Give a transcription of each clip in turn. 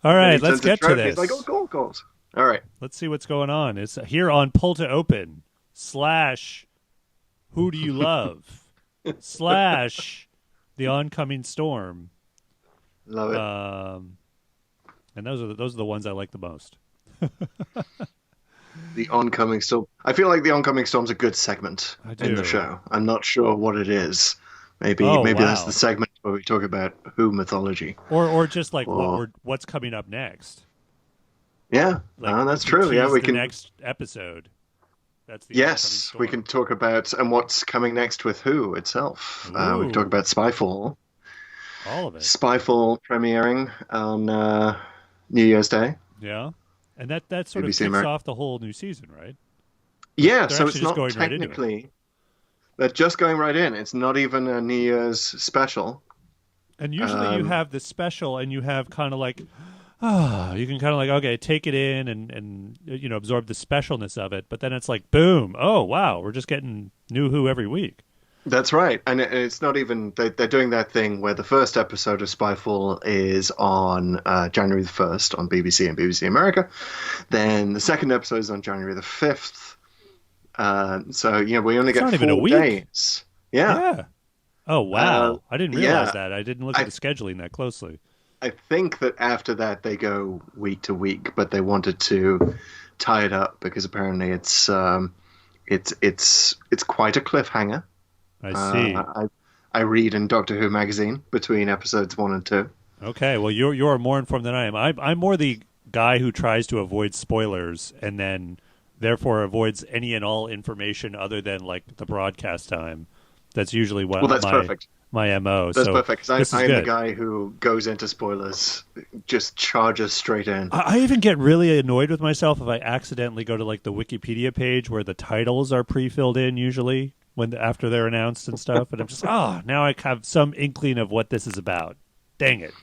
All And then right, he let's turns to get to Trout and he's like, this. oh, gold. All right. Let's see what's going on. It's here on Pull to Open slash Who Do You Love slash The Oncoming Storm. Love it. And those are the ones I like the most. The Oncoming Storm. I feel like the Oncoming Storm's a good segment I in the do. show. I'm not sure what it is. Maybe Oh maybe that's the wow. segment where we talk about Who mythology. Or just like Or what's coming up next. yeah, Like that's who true. Yeah, teased we the can. next episode. That's the Oncoming Yes, we can Storm. talk about and what's coming next with Who itself. We can talk Ooh, about Spyfall. all of it. Spyfall premiering on New Year's Day, Yeah. And that sort of BBC kicks America. off the whole new season, right? Yeah, They're so actually it's just not going right into it. technically. They're just going right in. It's not even a New Year's special. And usually you Um, have the special and you have kind of like you can kind of like okay, take it in and absorb the specialness of it, but then it's like boom, oh wow, we're just getting new Who every week. that's right, and it's not even they're doing that thing where the first episode of Spyfall is on January the 1st on BBC and BBC America. Then the second episode is on January the 5th. So we only It's get not even a four week. days. Yeah, Yeah. Oh uh, wow, I didn't realize yeah. that. I didn't look at I the scheduling that closely. I think that after that they go week to week, but they wanted to tie it up because apparently it's quite a cliffhanger. I Uh, see. I I read in Doctor Who magazine between episodes 1 and 2. Okay, well you're more informed than I am. I'm more the guy who tries to avoid spoilers and then therefore avoids any and all information other than like the broadcast time. That's usually Well, what that's perfect. my MO. That's So perfect because this is I am the good. guy who goes into spoilers, just charges straight in. I even get really annoyed with myself if I accidentally go to like the Wikipedia page where the titles are pre-filled in usually when after they're announced and stuff, and I'm just now I have some inkling of what this is about. Dang it!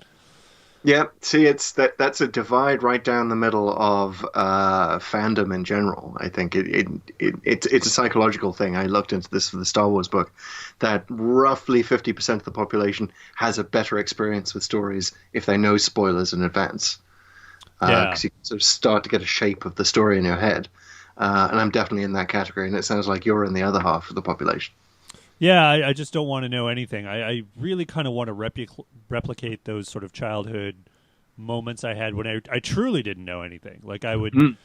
Yeah, see, that's a divide right down the middle of fandom in general. I think it's a psychological thing. I looked into this for the Star Wars book, that roughly 50% of the population has a better experience with stories if they know spoilers in advance, Yeah, because you can sort of start to get a shape of the story in your head. And I'm definitely in that category, and it sounds like you're in the other half of the population. yeah. I just don't want to know anything. I really kind of want to replicate those sort of childhood moments I had when I truly didn't know anything. Like I would, Mm.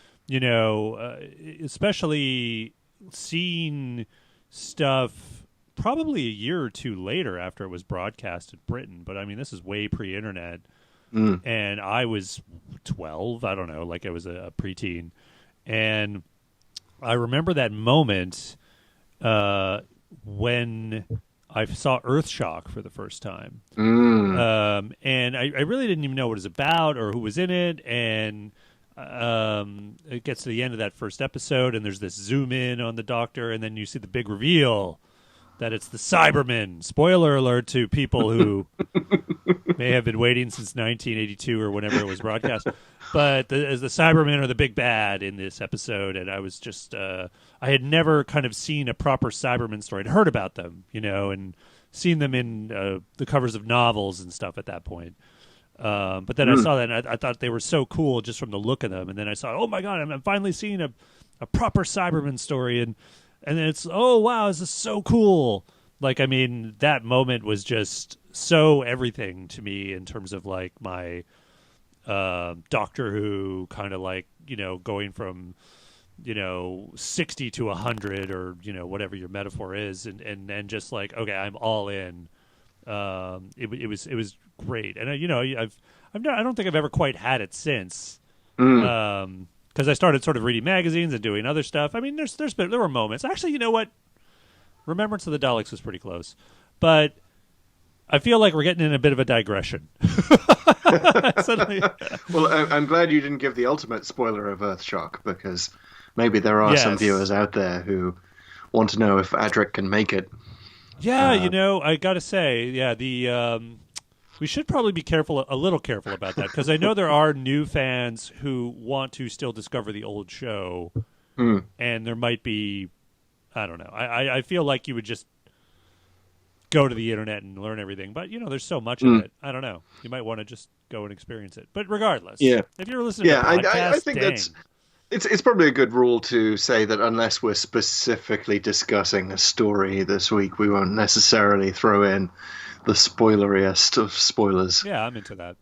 especially seeing stuff probably a year or two later after it was broadcast in Britain. But I mean, this is way pre-internet, Mm. and I was 12. I don't know, like I was a preteen, and I remember that moment uh, when I saw Earthshock for the first time. Mm. And I really didn't even know what it was about or who was in it. And it gets to the end of that first episode, and there's this zoom in on the Doctor, and then you see the big reveal that it's the Cybermen. Spoiler alert to people who may have been waiting since 1982 or whenever it was broadcast. But as the Cybermen are the big bad in this episode, and I was just I had never kind of seen a proper Cyberman story. I'd heard about them, and seen them in the covers of novels and stuff at that point. But then I Mm. saw that, and I thought they were so cool just from the look of them. And then I saw, oh my god, I'm finally seeing a proper Cyberman story, and then it's, oh wow, this is so cool. Like, I mean, that moment was just so everything to me in terms of like my Doctor Who kind of like going from 60 to 100 or whatever your metaphor is, and then just like, okay, I'm all in. It was great, and I don't think I've ever quite had it since. Mm. Because I started sort of reading magazines and doing other stuff. I mean, there were moments. Actually, you know what? Remembrance of the Daleks was pretty close, but I feel like we're getting in a bit of a digression. Suddenly, Well, I'm glad you didn't give the ultimate spoiler of Earthshock, because maybe there are some yes, viewers out there who want to know if Adric can make it. yeah. Uh, I gotta say, yeah. We should probably be a little careful about that, because I know there are new fans who want to still discover the old show, hmm. and there might be, I don't know. I feel like you would just go to the internet and learn everything. But there's so much of it. I don't know. You might want to just go and experience it. But regardless, Yeah. if you're listening Yeah, to podcasts, I think dang. it's probably a good rule to say that unless we're specifically discussing a story this week, we won't necessarily throw in the spoileriest of spoilers. Yeah, I'm into that.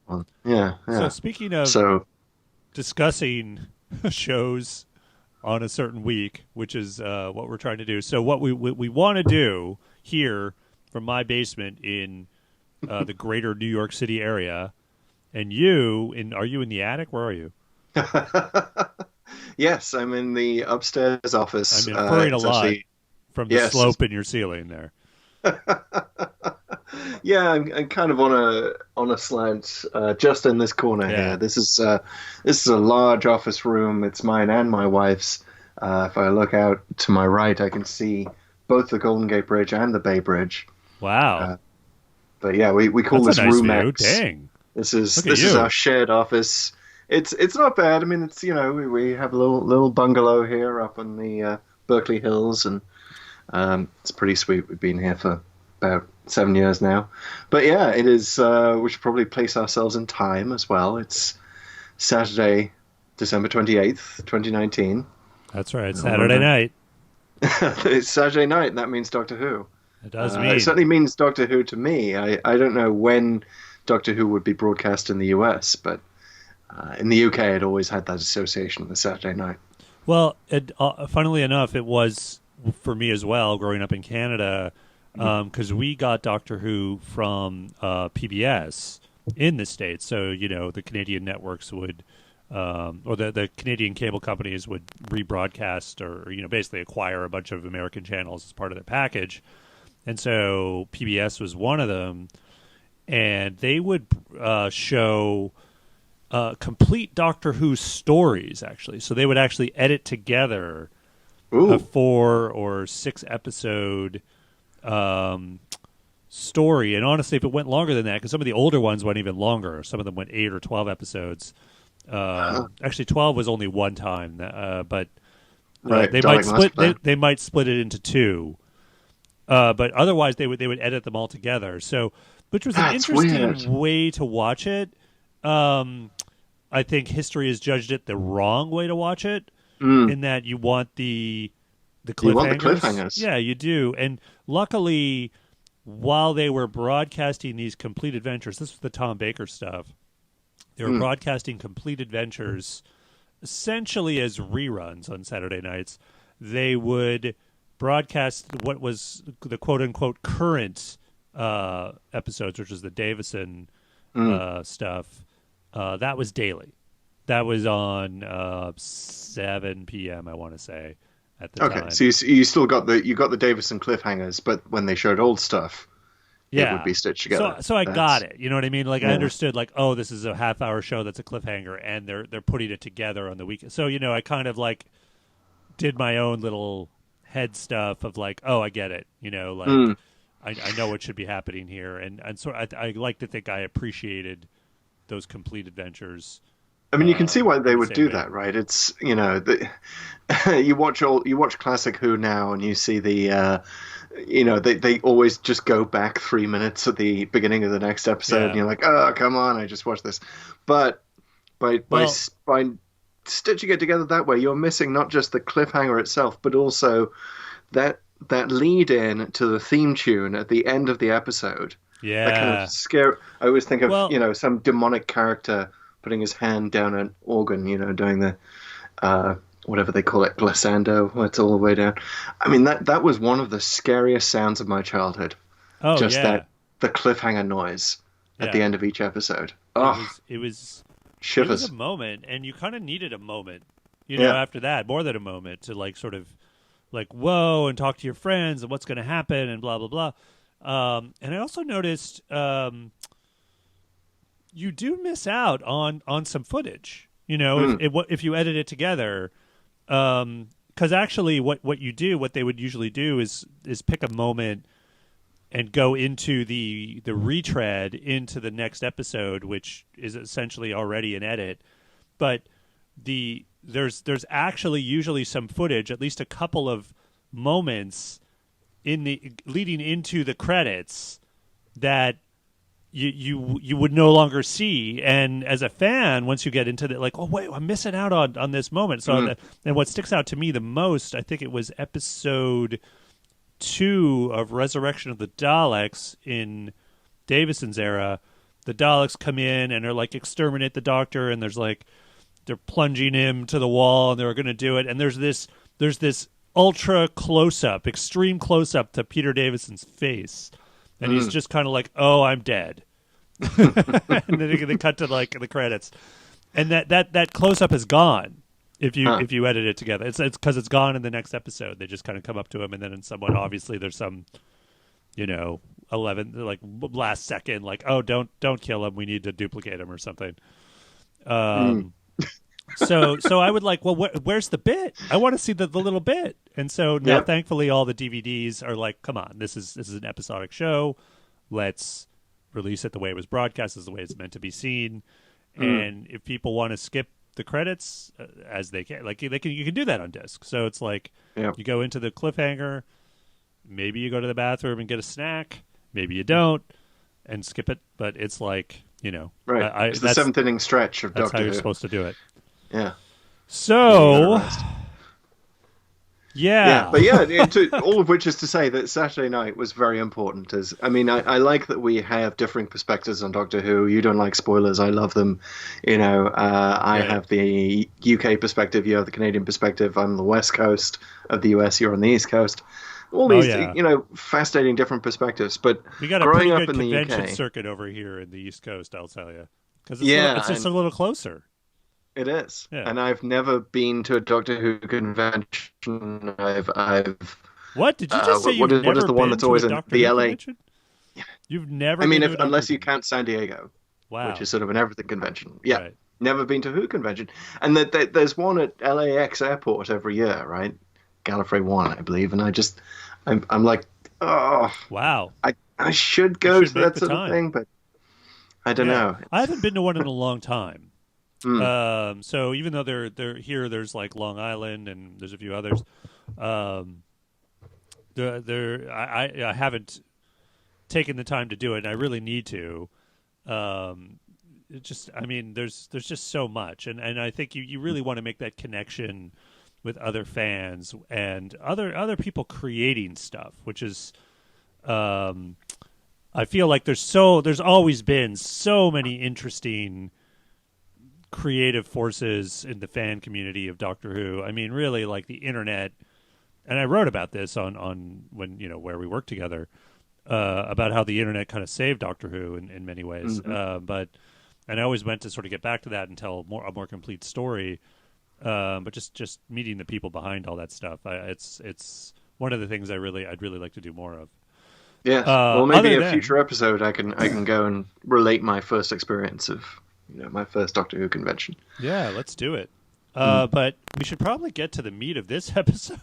Yeah. So speaking of discussing shows on a certain week, which is what we're trying to do. So what we want to do here from my basement in the greater New York City area, and are you in the attic? Where are you? Yes, I'm in the upstairs office. I'm inferring a lot actually, from the slope in your ceiling there. Yeah, I'm kind of on a slant, just in this corner here. This is a large office room. It's mine and my wife's. If I look out to my right, I can see both the Golden Gate Bridge and the Bay Bridge. Wow! But yeah, we call That's this a nice Room view. X. Dang! This is our shared office. It's not bad. I mean, it's we have a little bungalow here up in the Berkeley Hills, and it's pretty sweet. We've been here for about 7 years now. But yeah, it is. We should probably place ourselves in time as well. It's Saturday, December 28th, 2019. That's right. Saturday night. It's Saturday night, and that means Doctor Who. It does mean. It certainly means Doctor Who to me. I don't know when Doctor Who would be broadcast in the US, but in the UK, it always had that association with Saturday night. Well, funnily enough, it was for me as well, growing up in Canada, because we got Doctor Who from PBS in the States. So, the Canadian networks would, or the Canadian cable companies would rebroadcast or, basically acquire a bunch of American channels as part of their package. And so PBS was one of them. And they would show complete Doctor Who stories, actually. So they would actually edit together a 4 or 6 episode story. And honestly, if it went longer than that, because some of the older ones went even longer. Some of them went 8 or 12 episodes. Actually, 12 was only one time, but right. they might split. They might split it into 2. But otherwise, they would edit them all together. So, which was an interesting way to watch it. I think history has judged it the wrong way to watch it, in that you want the cliffhangers. You want the cliffhangers. Yeah, you do. And luckily, while they were broadcasting these complete adventures, this was the Tom Baker stuff. They were broadcasting complete adventures essentially as reruns on Saturday nights. They would broadcast what was the quote-unquote current episodes, which was the Davison stuff. That was daily. That was on 7 p.m., I want to say, at the time. Okay, so you still got the Davison cliffhangers, but when they showed old stuff, it would be stitched together. So I got it. You know what I mean? Like, I understood, like, oh, this is a half-hour show that's a cliffhanger, and they're putting it together on the weekend. So, I kind of, like, did my own little head stuff of, like, oh, I get it. I know what should be happening here. And so I like to think I appreciated those complete adventures. I mean, you can see why they would do that, right? It's you watch classic Who now, and you see the they always just go back 3 minutes at the beginning of the next episode, and you're like, oh, come on, I just watched this. But by stitching it together that way, you're missing not just the cliffhanger itself, but also that lead in to the theme tune at the end of the episode. Yeah, that kind of scare. I always think of some demonic character putting his hand down an organ, doing the whatever they call it, glissando. It's all the way down. I mean, that was one of the scariest sounds of my childhood. Oh, just the cliffhanger noise at the end of each episode. Oh, it was shivers. It was a moment, and you kind of needed a moment, after that, more than a moment to like sort of like whoa and talk to your friends and what's going to happen and blah blah blah. And I also noticed you do miss out on some footage. If you edit it together, because actually what they would usually do is pick a moment and go into the retread into the next episode, which is essentially already an edit. But there's actually usually some footage, at least a couple of moments in the leading into the credits that you would no longer see. And as a fan, once you get into the like, oh wait, I'm missing out on this moment. So and what sticks out to me the most, I think it was episode 2 of Resurrection of the Daleks in Davison's era. The Daleks come in and they're like exterminate the Doctor, and there's like they're plunging him to the wall, and they're going to do it. And there's this ultra close up, extreme close up to Peter Davison's face. And he's just kind of like, "Oh, I'm dead," and then they cut to like the credits, and that close up is gone if you edit it together. It's because it's gone in the next episode. They just kind of come up to him, and then in someone obviously there's some, 11 like last second like, "Oh, don't kill him. We need to duplicate him or something." So I would like, well, where's the bit? I want to see the little bit. And so now, thankfully, all the DVDs are like, come on, this is an episodic show. Let's release it the way it was broadcast, is the way it's meant to be seen. And if people want to skip the credits, as they can, like you can do that on disc. So it's like you go into the cliffhanger, maybe you go to the bathroom and get a snack, maybe you don't, and skip it. But it's like, right. It's the 7th inning stretch of Doctor Who. That's how you're supposed to do it. Yeah. So, all of which is to say that Saturday night was very important. I like that we have differing perspectives on Doctor Who. You don't like spoilers. I love them. I have the UK perspective. You have the Canadian perspective. I'm the West Coast of the US. You're on the East Coast. All these, fascinating different perspectives. But we got a pretty good convention circuit over here in the East Coast, I'll tell you. Because it's just a little closer. It is, and I've never been to a Doctor Who convention. I've. What did you just say? What is the one that's always in the LA? Convention? You've never. Unless you count San Diego, which is sort of an everything convention. Yeah, right. Never been to a Who convention, and there's one at LAX airport every year, right? Gallifrey 1, I believe, and I'm like, oh, wow, I should go to that sort of thing, but I don't know. I haven't been to one in a long time. So even though they're here, there's like Long Island and there's a few others. I haven't taken the time to do it, and I really need to. There's just so much, and I think you really want to make that connection with other fans and other people creating stuff, which is. I feel like there's always been so many interesting creative forces in the fan community of Doctor Who. I mean, really, like the internet, and I wrote about this on when where we worked together, about how the internet kind of saved Doctor Who in many ways. And I always went to sort of get back to that and tell a more complete story. But just meeting the people behind all that stuff, it's one of the things I'd really like to do more of. Yeah, well, maybe a future episode I can go and relate my first experience of. My first Doctor Who convention. Yeah, let's do it. But we should probably get to the meat of this episode,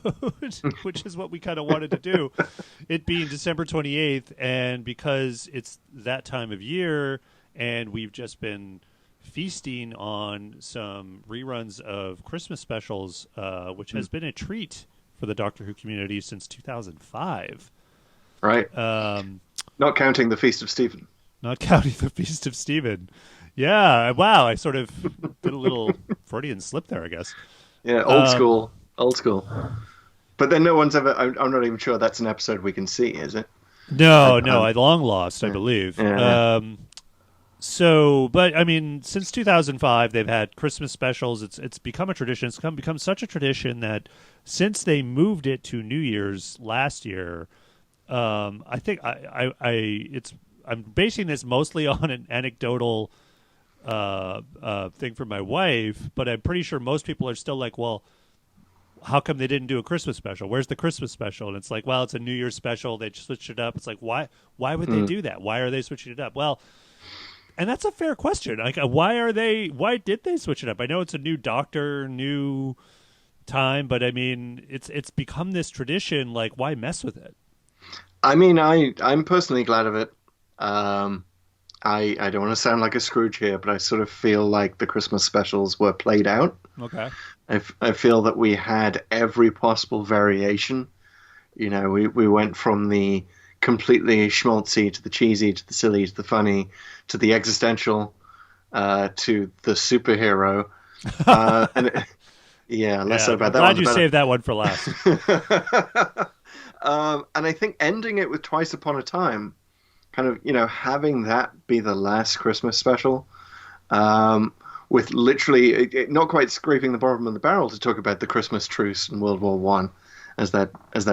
which is what we kind of wanted to do. It being December 28th, and because it's that time of year, and we've just been feasting on some reruns of Christmas specials, which has been a treat for the Doctor Who community since 2005. Right. Not counting the Feast of Stephen. Not counting the Feast of Stephen. Yeah, wow, I sort of did a little Freudian slip there, I guess. Yeah, old school. But then no one's ever, I'm not even sure that's an episode we can see, is it? No, I long lost, I believe. Yeah. But I mean, since 2005, they've had Christmas specials. It's become a tradition. It's become such a tradition that since they moved it to New Year's last year, I think I'm basing this mostly on an anecdotal thing from my wife, but I'm pretty sure most people are still like, well, how come they didn't do a Christmas special? Where's the Christmas special? And it's like, well, it's a New Year's special. They switched it up. It's like, why would they do that? Why are they switching it up? Well, and that's a fair question. Like, why did they switch it up? I know it's a new Doctor, new time, but I mean, it's become this tradition. Like, why mess with it? I mean, I'm personally glad of it. I don't want to sound like a Scrooge here, but I sort of feel like the Christmas specials were played out. Okay. I feel that we had every possible variation We went from the completely schmaltzy to the cheesy to the silly to the funny to the existential to the superhero. Less so Yeah, I'm about that one, glad the you better. saved that one for last. And I think ending it with Twice Upon a Time, kind of, having that be the last Christmas special, with literally not quite scraping the bottom of the barrel to talk about the Christmas truce in World War One, as that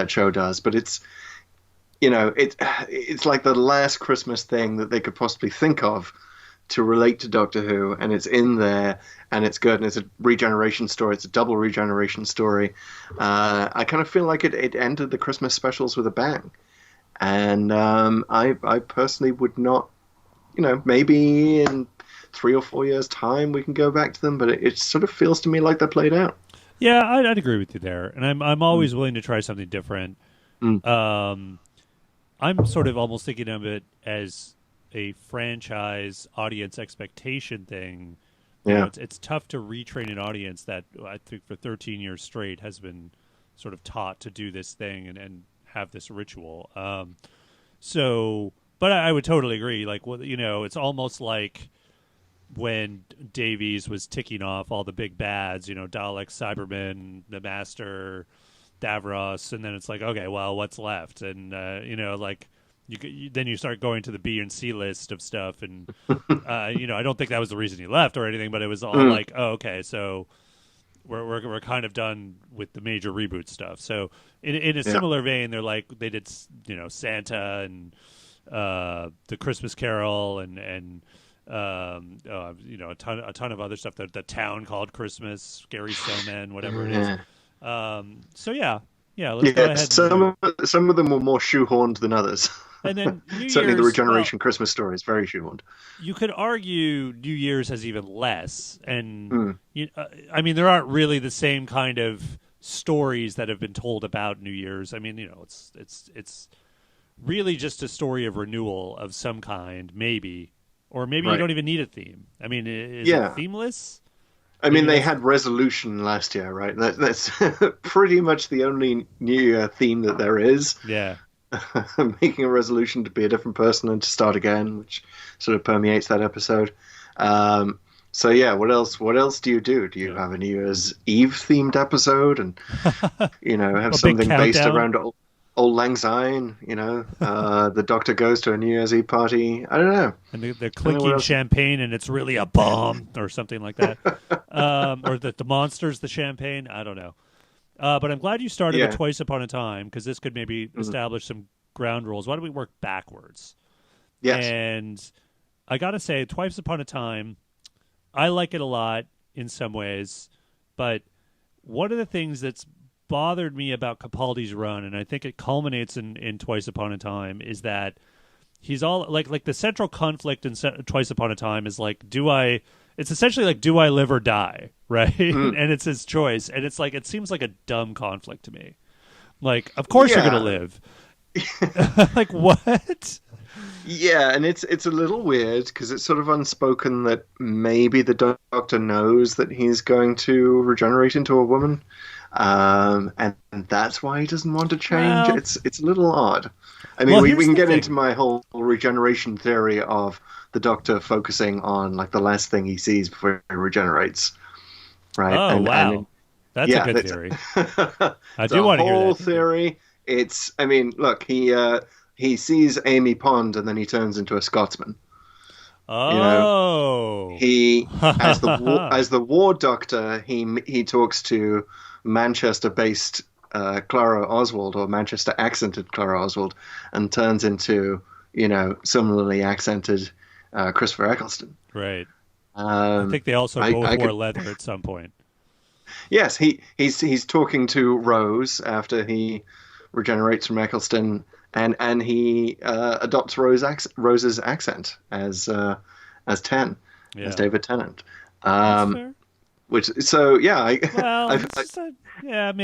show does, but it's like the last Christmas thing that they could possibly think of to relate to Doctor Who, and it's in there, and it's good, and it's a regeneration story. It's a double regeneration story. I kind of feel like it ended the Christmas specials with a bang, and I personally would not, maybe in 3 or 4 years' time we can go back to them, but it sort of feels to me like they're played out. Yeah, I'd agree with you there, and I'm always willing to try something different. Mm. I'm sort of almost thinking of it as a franchise audience expectation thing. Yeah. It's tough to retrain an audience that I think for 13 years straight has been sort of taught to do this thing and have this ritual. But I would totally agree. Like, it's almost like when Davies was ticking off all the big bads, Dalek, Cybermen, the Master, Davros, and then it's like, okay, well, what's left? And then you start going to the B and C list of stuff, and I don't think that was the reason he left or anything, but it was all like, oh, okay, so we're kind of done with the major reboot stuff. So in a similar vein, they did Santa and the Christmas Carol and a ton of other stuff. The town called Christmas, Scary Snowman, whatever it is. Let's go ahead. Some of them were more shoehorned than others. And then New Certainly, the Year's, regeneration Christmas story is very shoehorned. You could argue New Year's has even less, and there aren't really the same kind of stories that have been told about New Year's. I mean, it's really just a story of renewal of some kind, maybe, or maybe you don't even need a theme. I mean, is it themeless? I mean, they had Resolution last year, right? That's pretty much the only New Year theme that there is. Yeah. Making a resolution to be a different person and to start again, which sort of permeates that episode. What else do you do? Do you have a New Year's Eve themed episode and have something based around Old Lang Syne? The Doctor goes to a New Year's Eve party. I don't know. And they're clinking champagne, and it's really a bomb or something like that. Or the monster's the champagne. I don't know. But I'm glad you started with Twice Upon a Time, because this could maybe establish some ground rules. Why don't we work backwards? Yes. And I got to say, Twice Upon a Time, I like it a lot in some ways, but one of the things that's bothered me about Capaldi's run, and I think it culminates in Twice Upon a Time, is that he's all like the central conflict in Twice Upon a Time is like, it's essentially like, do I live or die? Right? And it's his choice. And it's like, it seems like a dumb conflict to me. Like, of course you're going to live. Like, what? Yeah, and it's a little weird because it's sort of unspoken that maybe the Doctor knows that he's going to regenerate into a woman. And that's why he doesn't want to change. Well, it's a little odd. I mean, we can get into my whole regeneration theory of the Doctor focusing on like the last thing he sees before he regenerates. Right. Oh, wow. That's a good theory. I do want to hear that. Whole theory. Look, he sees Amy Pond and then he turns into a Scotsman. Oh. He as the War Doctor, he talks to Manchester-based Clara Oswald, or Manchester accented Clara Oswald, and turns into similarly accented Christopher Eccleston. Right. I think they also both wore leather at some point. Yes, he's talking to Rose after he regenerates from Eccleston, and he adopts Rose's accent as Ten, as David Tennant. Maybe I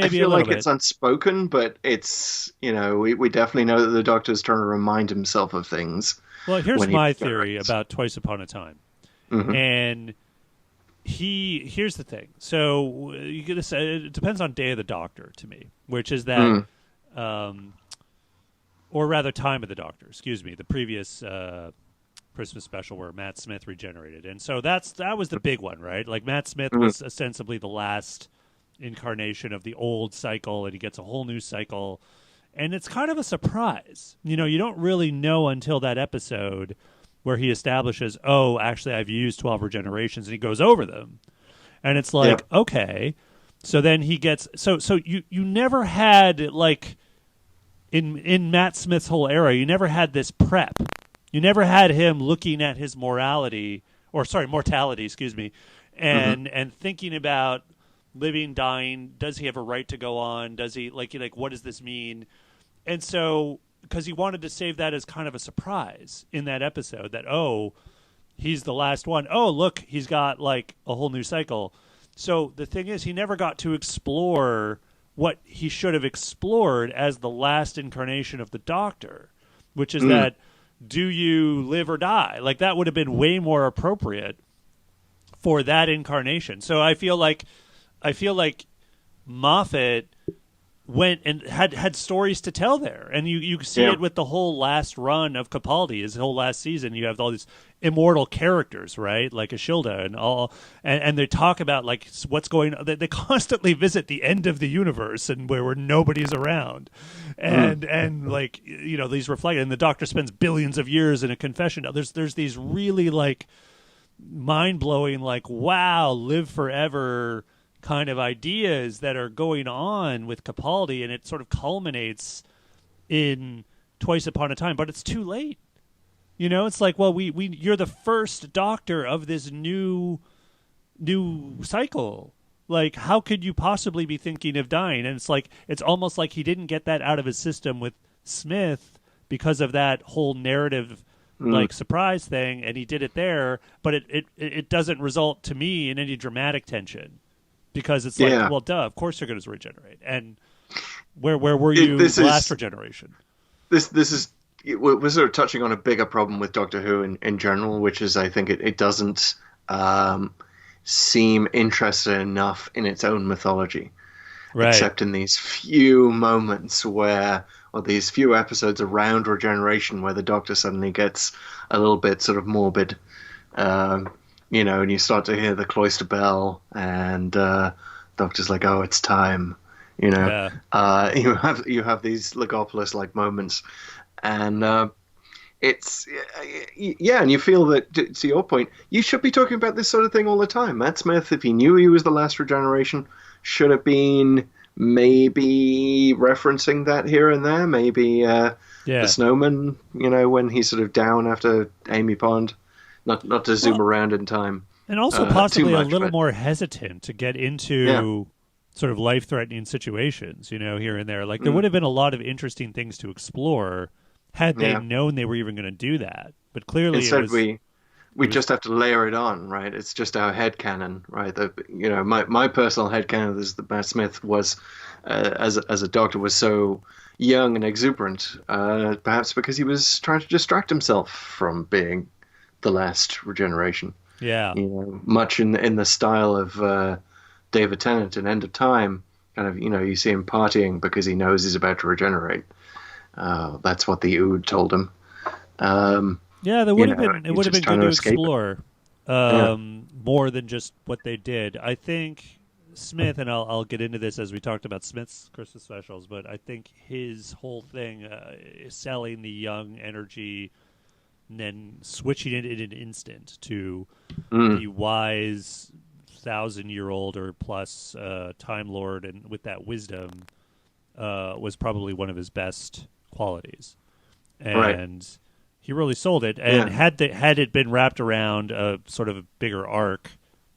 feel like it's unspoken, but it's we definitely know that the Doctor's trying to remind himself of things. Well, here's my theory about Twice Upon a Time. And here's the thing. So you get to say it depends on Day of the Doctor to me, which is that or rather Time of the Doctor, excuse me, the previous Christmas special where Matt Smith regenerated. And so that was the big one, right? Like Matt Smith was ostensibly the last incarnation of the old cycle, and he gets a whole new cycle. And it's kind of a surprise. You know, you don't really know until that episode where he establishes, oh, actually I've used 12 regenerations, and he goes over them. And it's like, okay. So then he gets so you never had, like, in Matt Smith's whole era, you never had this prep. You never had him looking at his mortality, excuse me, and thinking about living, dying. Does he have a right to go on? Does he like what does this mean? And so, because he wanted to save that as kind of a surprise in that episode, that, oh, he's the last one. Oh, look, he's got like a whole new cycle. So the thing is, he never got to explore what he should have explored as the last incarnation of the Doctor, which is that, do you live or die? Like, that would have been way more appropriate for that incarnation. So I feel like Moffat went and had stories to tell there, and you see it with the whole last run of Capaldi, his whole last season. You have all these immortal characters, right, like Ashilda and all, and they talk about like what's going on. They constantly visit the end of the universe and where nobody's around, and like, you know, these reflect. And the Doctor spends billions of years in a confession. There's these really like mind blowing, like, wow, live forever kind of ideas that are going on with Capaldi, and it sort of culminates in Twice Upon a Time, but it's too late. You know, it's like, well, you're the first Doctor of this new cycle. Like, how could you possibly be thinking of dying? And it's like, it's almost like he didn't get that out of his system with Smith because of that whole narrative like surprise thing, and he did it there, but it doesn't result to me in any dramatic tension. Because it's like, well, duh, of course you're going to regenerate. And where were you last regeneration? This is, we're sort of touching on a bigger problem with Doctor Who in general, which is, I think it doesn't seem interested enough in its own mythology. Right. Except in these few moments or these few episodes around regeneration where the Doctor suddenly gets a little bit sort of morbid. You know, and you start to hear the cloister bell, and Doctor's like, "Oh, it's time." You know, you have these Logopolis-like moments, and it's and you feel that, to your point, you should be talking about this sort of thing all the time. Matt Smith, if he knew he was the last regeneration, should have been maybe referencing that here and there. Maybe the Snowman, you know, when he's sort of down after Amy Pond. Not to zoom around in time. And also possibly a little more hesitant to get into sort of life-threatening situations, you know, here and there. Like, there would have been a lot of interesting things to explore had they known they were even going to do that. But clearly instead we just have to layer it on, right? It's just our headcanon, right? You know, my personal headcanon is that Matt Smith was, as a Doctor, was so young and exuberant, perhaps because he was trying to distract himself from being the last regeneration. You know, much in the style of David Tennant in End of Time. Kind of, you know, you see him partying because he knows he's about to regenerate. That's what the Ood told him. There would have been. It would have been good to explore more than just what they did. I think Smith, and I'll get into this as we talked about Smith's Christmas specials, but I think his whole thing is selling the young energy and then switching it in an instant to the wise 1,000-year-old or plus Time Lord, and with that wisdom was probably one of his best qualities. And he really sold it. And had it been wrapped around a sort of a bigger arc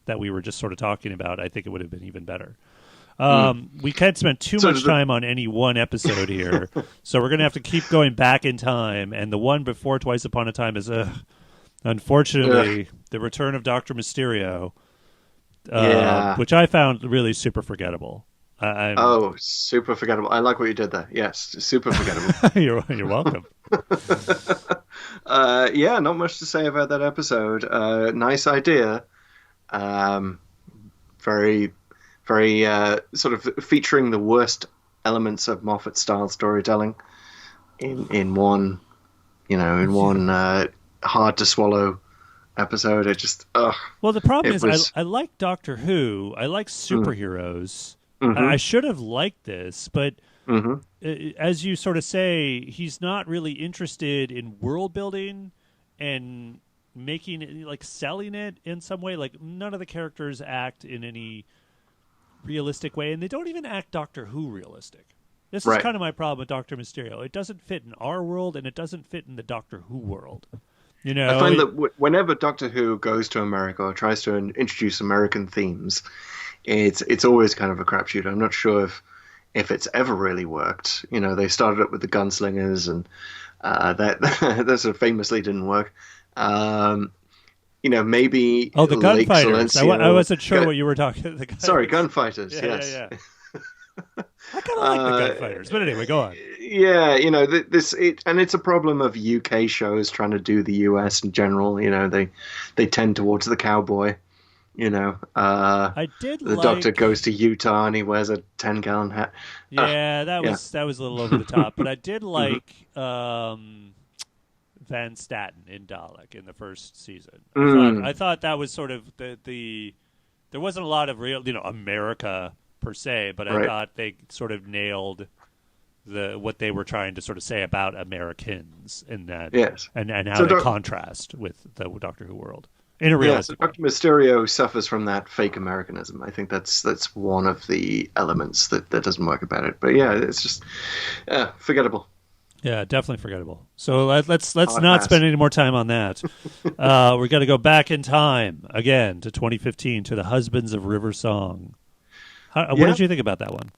that we were just sort of talking about, I think it would have been even better. We can't spend too much time on any one episode here, so we're going to have to keep going back in time. And the one before Twice Upon a Time is, unfortunately, the return of Dr. Mysterio, which I found really super forgettable. Super forgettable. I like what you did there. Yes, super forgettable. You're welcome. Not much to say about that episode. Nice idea. Very sort of featuring the worst elements of Moffat-style storytelling in one, in one hard to swallow episode. It just, Well, the problem is, was. I like Doctor Who. I like superheroes. Mm-hmm. I should have liked this, but Mm-hmm. as you sort of say, he's not really interested in world building and making it, like selling it in some way. Like none of the characters act in any realistic way, and they don't even act Doctor Who realistic. This is Right. kind of my problem with Doctor Mysterio. It doesn't fit in our world, and it doesn't fit in the Doctor Who world. I find that whenever Doctor Who goes to America or tries to introduce American themes, it's always kind of a crapshoot. I'm not sure if it's ever really worked. They started up with the gunslingers, and that sort of famously didn't work. Maybe the Lake gunfighters. I Silencio- wasn't sure what you were talking. The guys. Sorry, gunfighters. Yeah, yes. yeah, yeah. I kind of like the gunfighters, but anyway, go on. Yeah, and it's a problem of UK shows trying to do the US in general. They tend towards the cowboy. I did the like doctor goes to Utah and he wears a 10-gallon hat. Yeah, that was a little over the top, but I did like Van Staten in Dalek in the first season. I thought that was sort of the there wasn't a lot of real, America per se, but I thought they sort of nailed what they were trying to sort of say about Americans in that, yes, and how they contrast with the Doctor Who world in a realistic way. Dr. Mysterio suffers from that fake Americanism. I think that's one of the elements that doesn't work about it. But yeah, it's just forgettable. Yeah, definitely forgettable. So let's not spend any more time on that. We're going to go back in time again to 2015 to the Husbands of River Song. What did you think about that one?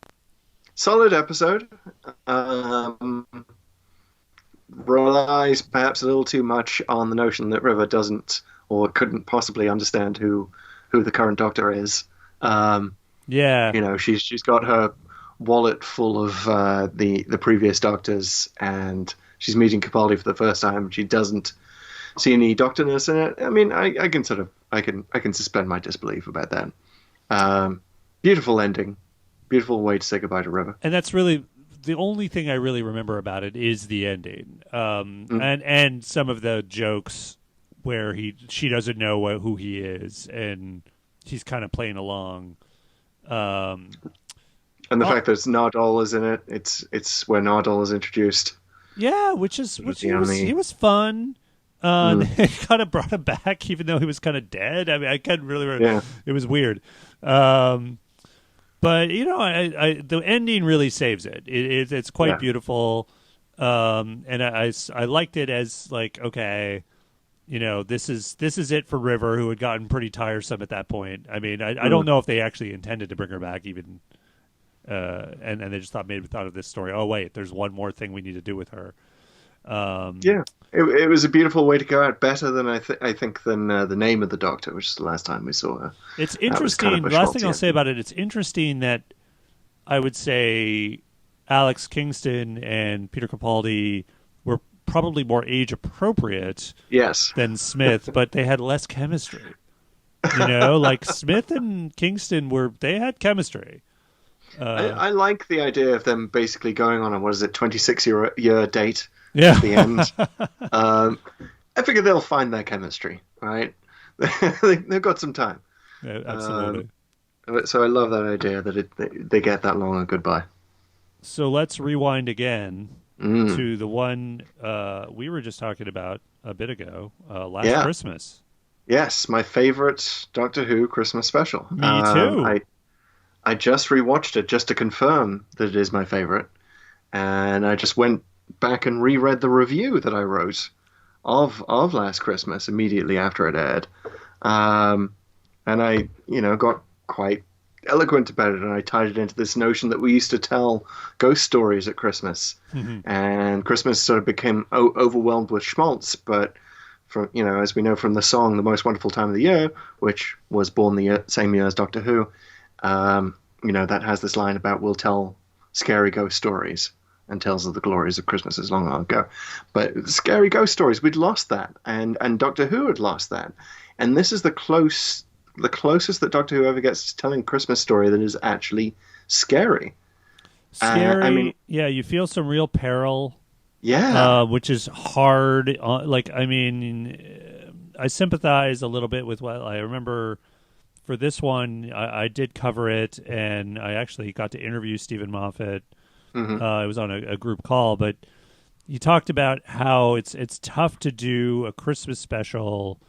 Solid episode. Relies perhaps a little too much on the notion that River doesn't or couldn't possibly understand who the current Doctor is. She's got her wallet full of the previous Doctors, and she's meeting Capaldi for the first time. She doesn't see any Doctorness in it. I mean, I can suspend my disbelief about that. Beautiful ending, beautiful way to say goodbye to River. And that's really the only thing I really remember about it is the ending, and some of the jokes where she doesn't know who he is, and he's kind of playing along. And the fact that Nardole is in it, it's where Nardole is introduced. Yeah, he was fun. They kind of brought him back, even though he was kind of dead. I mean, I couldn't really remember. Yeah. It was weird. But the ending really saves it. It's quite beautiful, and I liked it as like, okay, this is it for River, who had gotten pretty tiresome at that point. I mean, I don't know if they actually intended to bring her back even, and they just thought of this story. Oh wait, there's one more thing we need to do with her. It was a beautiful way to go out, better than I think than the Name of the Doctor, which is the last time we saw her. It's interesting. Kind of last thing I'll say about it, it's interesting that I would say Alex Kingston and Peter Capaldi were probably more age appropriate than Smith, but they had less chemistry. Like Smith and Kingston they had chemistry. I like the idea of them basically going on a 26-year date. Yeah. At the end. I figure they'll find their chemistry, right? They've got some time. Yeah, absolutely. So I love that idea that they get that long a goodbye. So let's rewind again to the one we were just talking about a bit ago, last Christmas. Yes, my favorite Doctor Who Christmas special. Me too. I just rewatched it just to confirm that it is my favorite, and I just went back and reread the review that I wrote of Last Christmas immediately after it aired, and I got quite eloquent about it, and I tied it into this notion that we used to tell ghost stories at Christmas, and Christmas sort of became overwhelmed with schmaltz, but from as we know from the song "The Most Wonderful Time of the Year," which was born the same year as Doctor Who, that has this line about we'll tell scary ghost stories and tells of the glories of Christmases long ago. But scary ghost stories, we'd lost that, and Doctor Who had lost that, and this is the closest that Doctor Who ever gets to telling a Christmas story that is actually scary. Scary. I mean, Yeah, you feel some real peril, yeah. which is hard. Like, I mean, I sympathize a little bit with what I remember for this one. I did cover it, and I actually got to interview Stephen Moffat. Hmm. It was on a group call, but he talked about how it's tough to do a Christmas special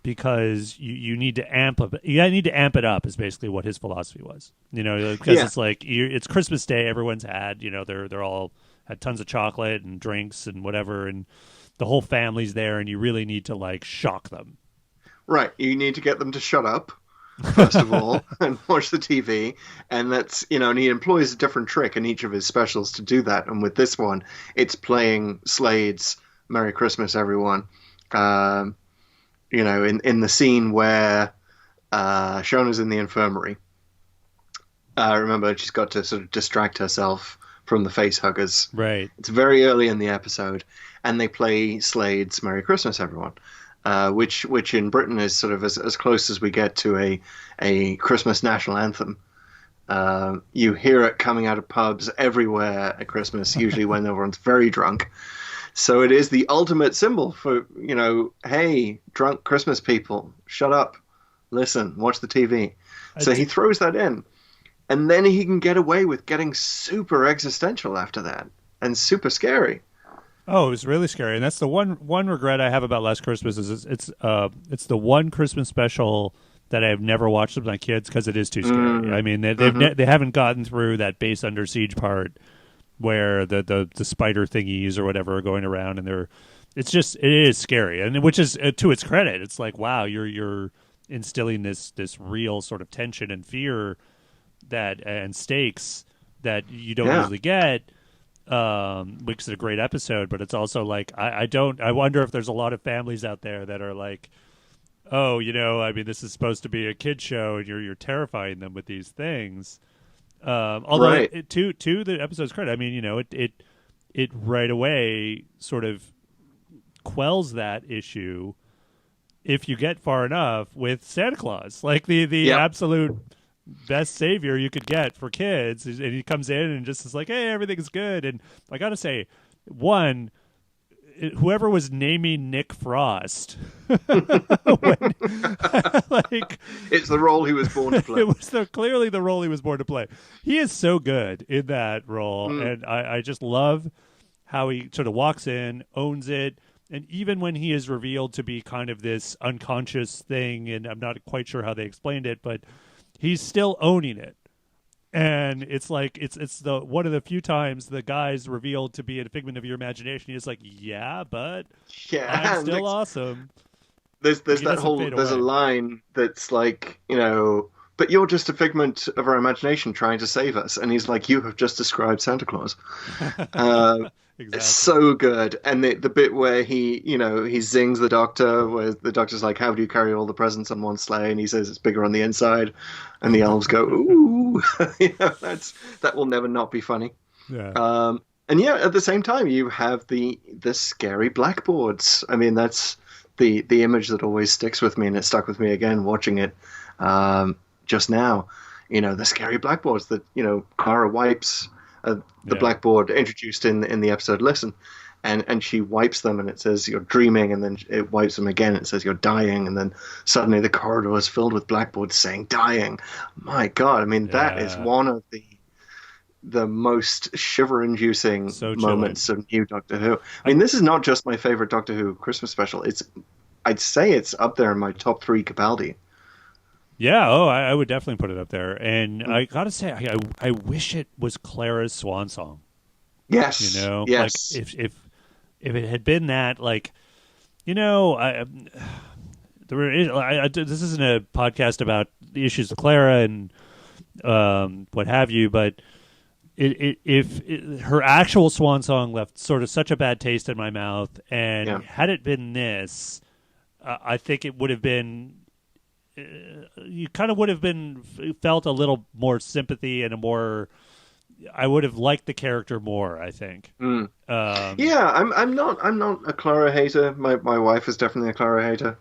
because you need to amp it up is basically what his philosophy was. Because Yeah. it's like it's Christmas Day, everyone's had they're all had tons of chocolate and drinks and whatever, and the whole family's there, and you really need to like shock them. Right. You need to get them to shut up, first of all, and watch the TV. And and he employs a different trick in each of his specials to do that. And with this one, it's playing Slade's Merry Christmas, Everyone. In the scene where Shona's in the infirmary. Remember, she's got to sort of distract herself from the face huggers. Right. It's very early in the episode, and they play Slade's Merry Christmas, Everyone. Which in Britain is sort of as close as we get to a Christmas national anthem. You hear it coming out of pubs everywhere at Christmas, usually when everyone's very drunk. So it is the ultimate symbol for, hey, drunk Christmas people, shut up, listen, watch the TV. So he throws that in. And then he can get away with getting super existential after that and super scary. Oh, it was really scary, and that's the one regret I have about Last Christmas is it's the one Christmas special that I've never watched with my kids because it is too scary. I mean, they haven't gotten through that base under siege part where the spider thingies or whatever are going around, and it is scary, and which is to its credit. It's like, wow, you're instilling this real sort of tension and fear and stakes that you don't usually get. Which is a great episode, but it's also like I wonder if there's a lot of families out there that are like, oh, I mean, this is supposed to be a kid show, and you're terrifying them with these things. Although right. to the episode's credit, I mean, it right away sort of quells that issue if you get far enough with Santa Claus, like the absolute best savior you could get for kids, and he comes in and just is like, hey, everything's good. And I gotta say, whoever was naming Nick Frost like, it's the role he was born to play. It was clearly the role he was born to play. He is so good in that role, and I just love how he sort of walks in, owns it. And even when he is revealed to be kind of this unconscious thing, and I'm not quite sure how they explained it, but he's still owning it. And it's like it's the one of the few times the guy's revealed to be a figment of your imagination. He's like, yeah, but I'm still awesome. There's a line that's like, but you're just a figment of our imagination trying to save us. And he's like, you have just described Santa Claus. Exactly. It's so good. And the bit where he zings the doctor, where the doctor's like, how do you carry all the presents on one sleigh? And he says it's bigger on the inside. And the elves go, ooh. That will never not be funny. Yeah. And at the same time, you have the scary blackboards. I mean, that's the image that always sticks with me, and it stuck with me again watching it just now. The scary blackboards that, Clara wipes the blackboard introduced in the episode Listen, and she wipes them, and it says you're dreaming, and then it wipes them again, and it says you're dying, and then suddenly the corridor is filled with blackboards saying dying. My God, I mean, that is one of the most shiver-inducing moments of new Doctor Who. I mean, this is not just my favorite Doctor Who Christmas special. I'd say it's up there in my top 3 Capaldi. Yeah, I would definitely put it up there. And I gotta say, I wish it was Clara's swan song. Yes, yes. Like if it had been that, like, this isn't a podcast about the issues of Clara and what have you, but if her actual swan song left sort of such a bad taste in my mouth, and had it been this, I think it would have been. You kind of would have felt a little more sympathy and I would have liked the character more, I think. I'm not a Clara hater. My wife is definitely a Clara hater.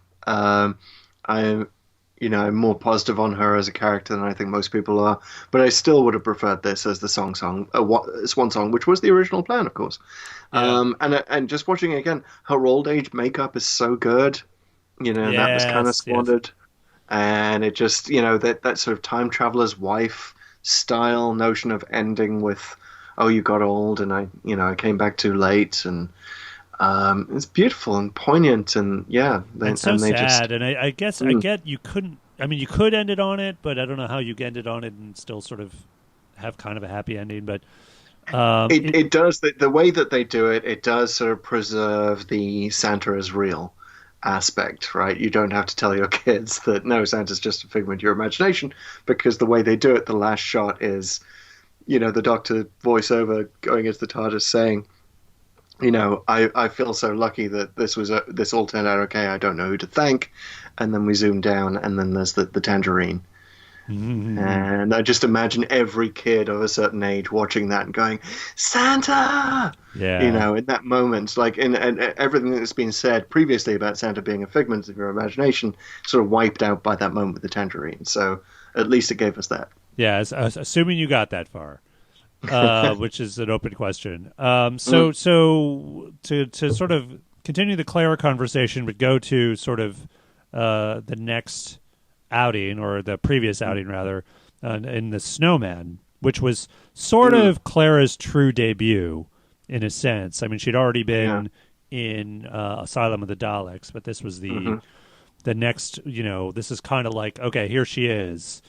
I'm more positive on her as a character than I think most people are. But I still would have preferred this as the Swan Song, which was the original plan, of course. Yeah. And just watching it again, her old age makeup is so good. That was kind of Yes. Yes. squandered, and it just that sort of time traveler's wife style notion of ending with, oh, you got old, and I came back too late, and it's beautiful and poignant, and yeah, And so and they just. sad. And I guess I Mm. get you couldn't. I mean, you could end it on it, but I don't know how you end it on it and still sort of have kind of a happy ending. But It does the way that they do it. It does sort of preserve the Santa is real aspect, right? You don't have to tell your kids that no, Santa's just a figment of your imagination, because the way they do it, the last shot is, the Doctor voiceover going into the TARDIS saying, I feel so lucky that this all turned out okay. I don't know who to thank, and then we zoom down, and then there's the tangerine. And I just imagine every kid of a certain age watching that and going, Santa! yeah. In that moment, like, and everything that's been said previously about Santa being a figment of your imagination sort of wiped out by that moment with the tangerine. So at least it gave us that. Yeah. Assuming you got that far. Which is an open question. Mm, So to sort of continue the Clara conversation, but go to sort of the next outing, or the previous outing rather, in the Snowman, which was sort mm, of Clara's true debut in a sense. I mean, she'd already yeah. been in Asylum of the Daleks, but this was Hmm. the next. This is kind of like, okay, here she is,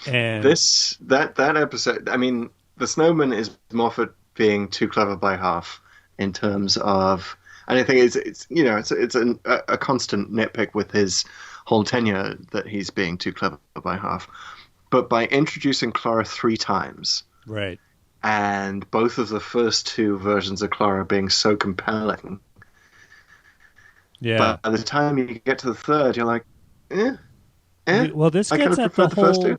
and That episode, I mean, the Snowman is Moffat being too clever by half in terms of, and I think it's a constant nitpick with his whole tenure that he's being too clever by half. But by introducing Clara three times, right. and both of the first two versions of Clara being so compelling, Yeah. by the time you get to the third, you're like, eh, eh. Well, this I kind gets of at the preferred the first two. whole.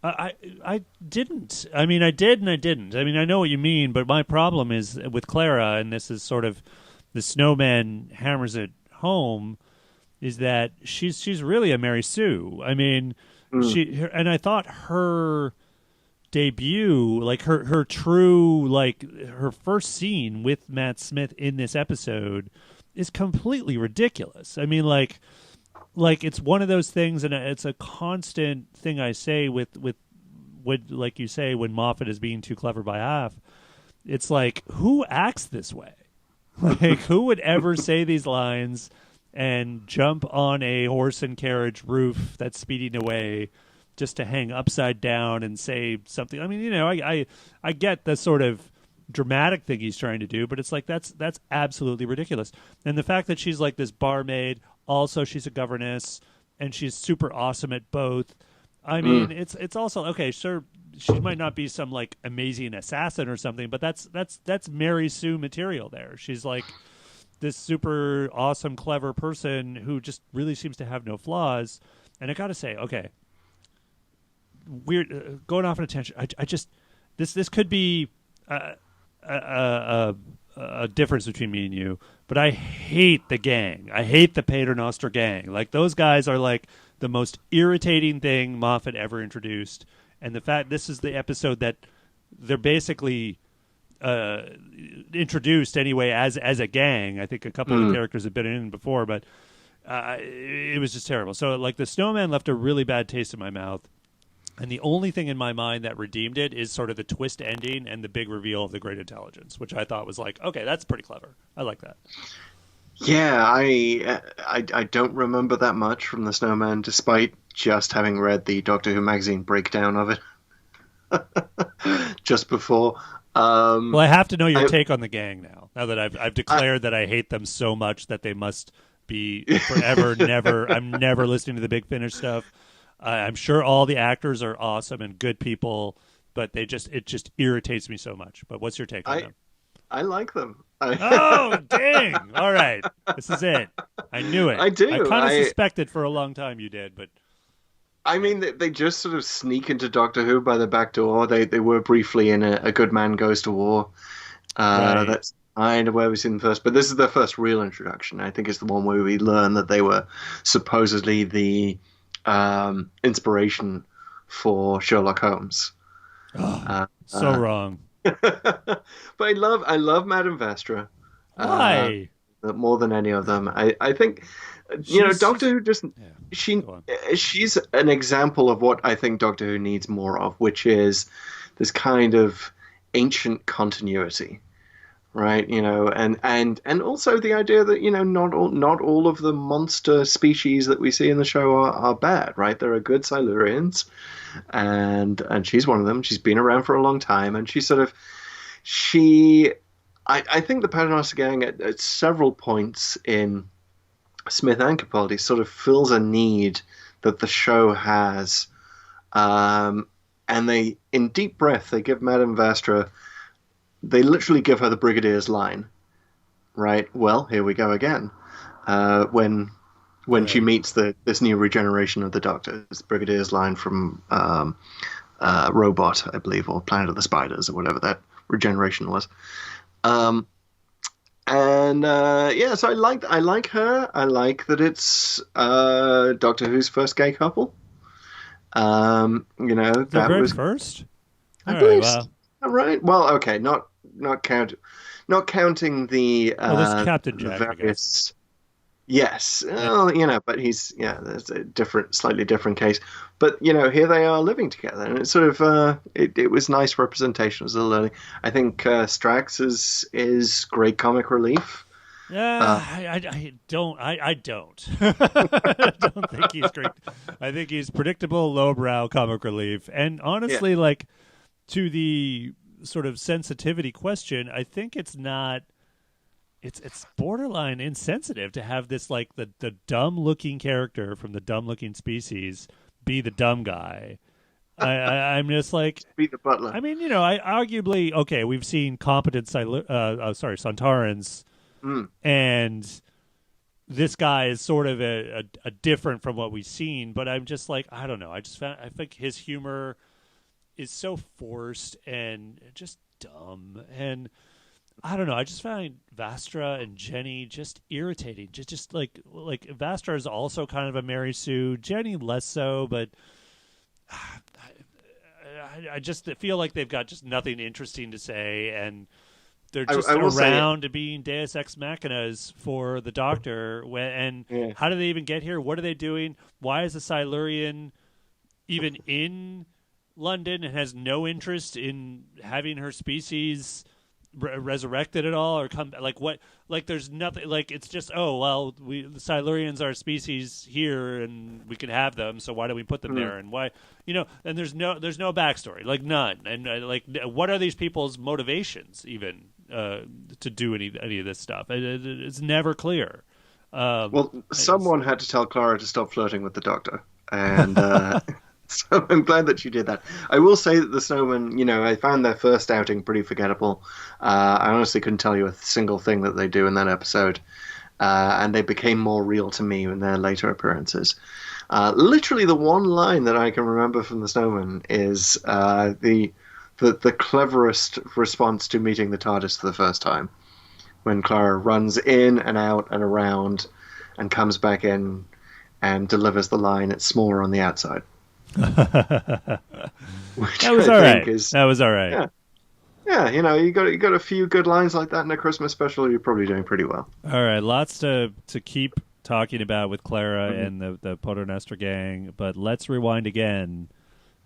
I didn't. I mean, I did and I didn't. I mean, I know what you mean, but my problem is with Clara, and this is sort of the Snowman hammers it home, is that she's really a Mary Sue. I mean, Mm, and I thought her debut, like her true, like her first scene with Matt Smith in this episode, is completely ridiculous. I mean, like it's one of those things, and it's a constant thing I say with what, like you say, when Moffat is being too clever by half. It's like, who acts this way? Like, who would ever say these lines and jump on a horse and carriage roof that's speeding away just to hang upside down and say something? I mean, I get the sort of dramatic thing he's trying to do, but it's like that's absolutely ridiculous. And the fact that she's like this barmaid, also she's a governess, and she's super awesome at both. I mean, mm. it's also okay. Sure, she might not be some like amazing assassin or something, but that's Mary Sue material. There, she's like this super awesome, clever person who just really seems to have no flaws. And I got to say, okay, weird, going off on a tangent. I just this could be a, a difference between me and you, but I hate the gang. I hate the Paternoster gang. Like, those guys are like the most irritating thing Moffat ever introduced. And the fact this is the episode that they're basically introduced anyway as a gang. I think a couple of the Mm. characters have been in before, but it was just terrible. So, like, the Snowman left a really bad taste in my mouth. And the only thing in my mind that redeemed it is sort of the twist ending and the big reveal of the Great Intelligence, which I thought was like, okay, that's pretty clever. I like that. Yeah, I don't remember that much from the Snowman, despite just having read the Doctor Who magazine breakdown of it just before. Well, I have to know your I, take on the gang now. Now that I've I declared that I hate them so much that they must be forever never. I'm never listening to the Big Finish stuff. I'm sure all the actors are awesome and good people, but it just irritates me so much. But what's your take on I them? I like them. Oh, dang! All right, this is it. I knew it. I I do. kind of suspected for a long time you did, but I mean, they just sort of sneak into Doctor Who by the back door. They were briefly in a Good Man Goes to War. right. That's kind of where we've seen them first, but this is their first real introduction. I think it's the one where we learn that they were supposedly the inspiration for Sherlock Holmes. Oh, Uh, so wrong. but I love Madame Vestra Why? more than any of them. I think She's Doctor Who just yeah. she Go on. she's an example of what I think Doctor Who needs more of, which is this kind of ancient continuity, right? And also the idea that not all of the monster species that we see in the show are bad, right? There are good Silurians, and she's one of them. She's been around for a long time, and she I think the Paternoster Gang at several points in Smith and Capaldi sort of fills a need that the show has. And they, in Deep Breath, they give Madame Vastra, they literally give her the Brigadier's line, right? Well, here we go again. When she Right. meets this new regeneration of the Doctor, it's Brigadier's line from Robot, I believe, or Planet of the Spiders, or whatever that regeneration was. Um, and yeah, so I like her. I like that it's Doctor Who's first gay couple. The That very was, first? I All right, believe, well. right. Well, okay, not counting Well, there's Captain the Jack, I guess. various. Yes, Yeah. well, but that's a slightly different case. But here they are living together, and it's sort of it was nice representation. It was a little early. I think Strax is great comic relief. Yeah, Uh, I don't. I don't. I don't think he's great. I think he's predictable, lowbrow comic relief. And yeah, honestly, like, to the sort of sensitivity question, I think it's not. It's borderline insensitive to have this, like, the dumb looking character from the dumb looking species be the dumb guy. I'm just like, be the butler. I mean, I arguably, okay, we've seen competent Santarans, Mm. and this guy is sort of a different from what we've seen. But I'm just like, I don't know. I think his humor is so forced and just dumb, and I don't know. I just find Vastra and Jenny just irritating. Just like Vastra is also kind of a Mary Sue. Jenny less so, but I just feel like they've got just nothing interesting to say, and they're just I will say, around being Deus Ex Machinas for the Doctor. And yeah. how do they even get here? What are they doing? Why is the Silurian even in London and has no interest in having her species resurrected at all, or come, like, what, like, there's nothing, like, it's just, oh well, the Silurians are a species here and we can have them, so why don't we put them Mm. there, and why, and there's no backstory, like, none, and like, what are these people's motivations even to do any of this stuff? It's never clear. Well, someone had to tell Clara to stop flirting with the Doctor, and so I'm glad that she did that. I will say that the Snowman, I found their first outing pretty forgettable. I honestly couldn't tell you a single thing that they do in that episode, and they became more real to me in their later appearances. Literally, the one line that I can remember from the Snowman is the cleverest response to meeting the TARDIS for the first time, when Clara runs in and out and around and comes back in and delivers the line, "It's smaller on the outside," that which was I all think right. is, That was all right. yeah, yeah. You got a few good lines like that in a Christmas special. You're probably doing pretty well. All right, lots to keep talking about with Clara Mhm. and the Paternoster gang, but let's rewind again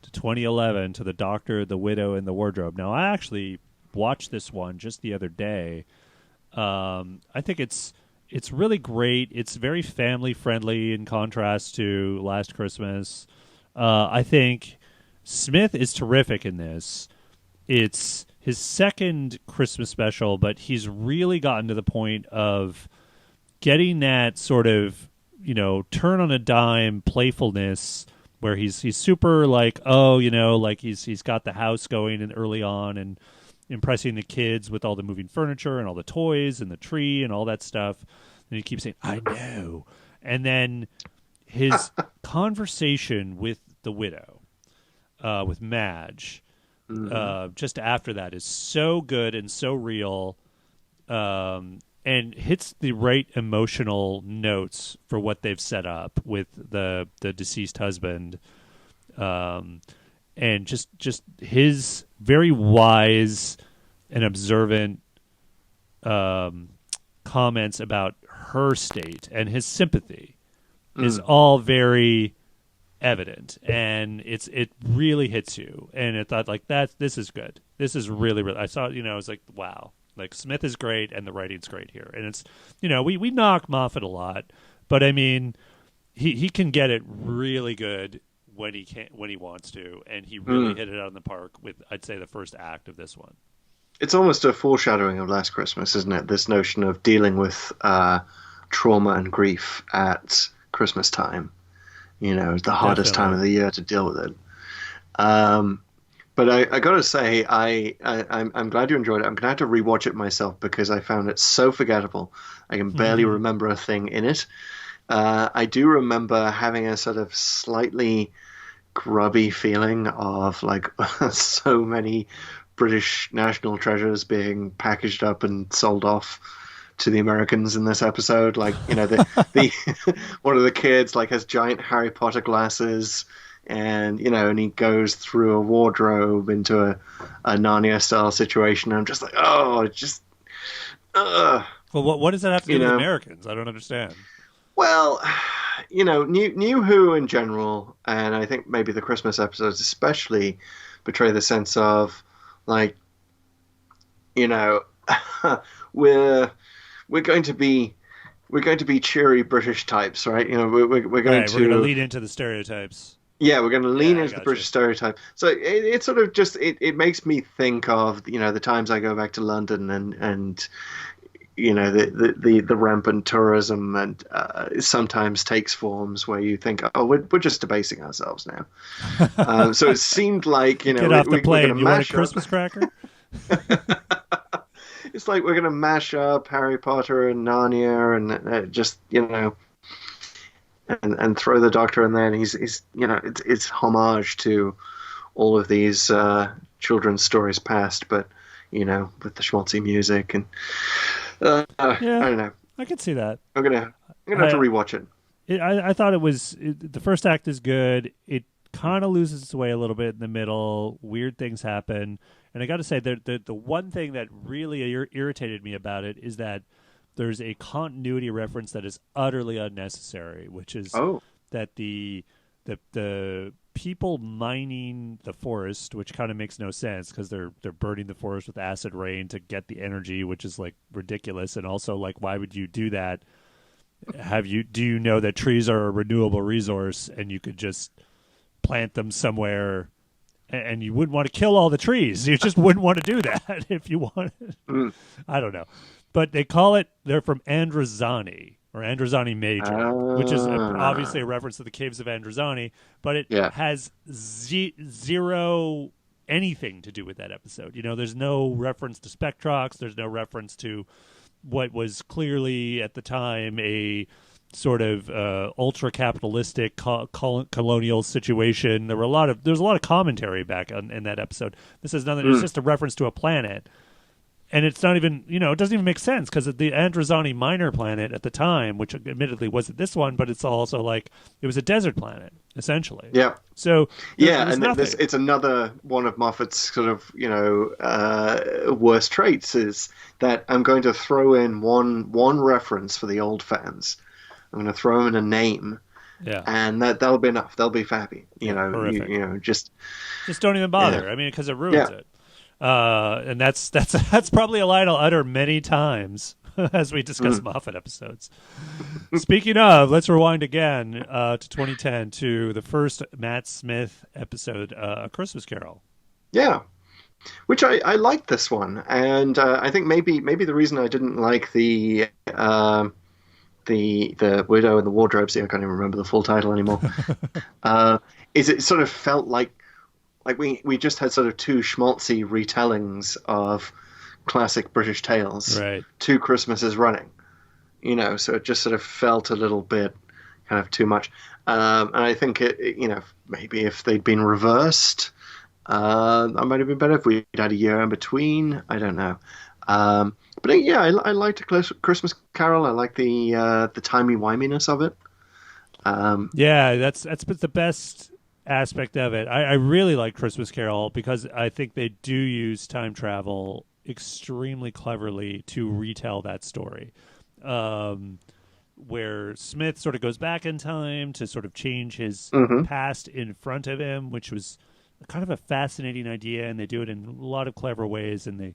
to 2011, to the Doctor, the Widow, and the Wardrobe. Now, I actually watched this one just the other day. I think it's really great. It's very family friendly in contrast to Last Christmas. I think Smith is terrific in this. It's his second Christmas special, but he's really gotten to the point of getting that sort of, turn on a dime playfulness, where he's super, like, oh, like, he's got the house going and early on, and impressing the kids with all the moving furniture and all the toys and the tree and all that stuff. And he keeps saying, I know. And then his conversation with the widow, with Madge, Mhm. just after that, is so good and so real. and hits the right emotional notes for what they've set up with the deceased husband, and just his very wise and observant comments about her state and his sympathy is all very evident, and it really hits you. And I thought, like, this is good. This is really, really. I saw, I was like, wow. Like, Smith is great, and the writing's great here. And it's, we knock Moffat a lot, but I mean, he can get it really good when he wants to, and he really hit it out in the park with, I'd say, the first act of this one. It's almost a foreshadowing of Last Christmas, isn't it? This notion of dealing with trauma and grief at Christmas time. The hardest time of the year to deal with it. But I got to say, I'm glad you enjoyed it. I'm going to have to rewatch it myself because I found it so forgettable. I can barely remember a thing in it. I do remember having a sort of slightly grubby feeling of like so many British national treasures being packaged up and sold off to the Americans in this episode. Like, the one of the kids like has giant Harry Potter glasses. And and he goes through a wardrobe into a Narnia-style situation. I'm just like, Well, what does that have to do with Americans? I don't understand. Well, New Who in general, and I think maybe the Christmas episodes especially, portray the sense of like, we're going to be cheery British types, right? We're going to lead into the stereotypes. Yeah, we're going to lean into the British stereotype. So it sort of just it makes me think of the times I go back to London and the rampant tourism and sometimes takes forms where you think, oh, we're just debasing ourselves now. So it seemed like get off the plane. You want a Christmas cracker? It's like we're going to mash up Harry Potter and Narnia and just and throw the Doctor in there, and he's it's homage to all of these children's stories past, but with the schmaltzy music and I don't know. I could see that. I'm gonna have to rewatch it. I thought the first act is good. It kind of loses its way a little bit in the middle. Weird things happen, and I got to say, the one thing that really irritated me about it is that there's a continuity reference that is utterly unnecessary, which is that the people mining the forest, which kind of makes no sense because they're burning the forest with acid rain to get the energy, which is like ridiculous. And also, like, why would you do that? Do you know that trees are a renewable resource and you could just plant them somewhere and you wouldn't want to kill all the trees? You just wouldn't want to do that if you wanted. I don't know. But they call it, they're from Androzani, or Androzani Major, which is obviously a reference to the caves of Androzani, but it has zero anything to do with that episode. There's no reference to Spectrox. There's no reference to what was clearly at the time a sort of ultra-capitalistic colonial situation. There's a lot of commentary back in that episode. This is nothing. It's just a reference to a planet. And it's not even, it doesn't even make sense because the Androzani minor planet at the time, which admittedly wasn't this one, but it's also like, it was a desert planet, essentially. Yeah. So, it's another one of Moffat's sort of, worst traits is that I'm going to throw in one reference for the old fans. I'm going to throw in a name. Yeah. And that'll be enough. They'll be happy. Just don't even bother. I mean, because it ruins it. And that's probably a line I'll utter many times as we discuss Moffat episodes. Speaking of, let's rewind again to 2010 to the first Matt Smith episode, A Christmas Carol. Yeah, which I liked this one, and I think maybe the reason I didn't like the Widow and the Wardrobe, see, I can't even remember the full title anymore, is it sort of felt like we just had sort of two schmaltzy retellings of classic British tales, right? 2 Christmases running, so it just sort of felt a little bit kind of too much. And I think maybe if they'd been reversed, that might have been better if we'd had a year in between. I don't know. But yeah, I liked Christmas Carol. I like the timey-wiminess of it. Yeah, that's the best aspect of it. I really like Christmas Carol because I think they do use time travel extremely cleverly to retell that story. Where Smith sort of goes back in time to sort of change his hmm past in front of him, which was kind of a fascinating idea, and they do it in a lot of clever ways, and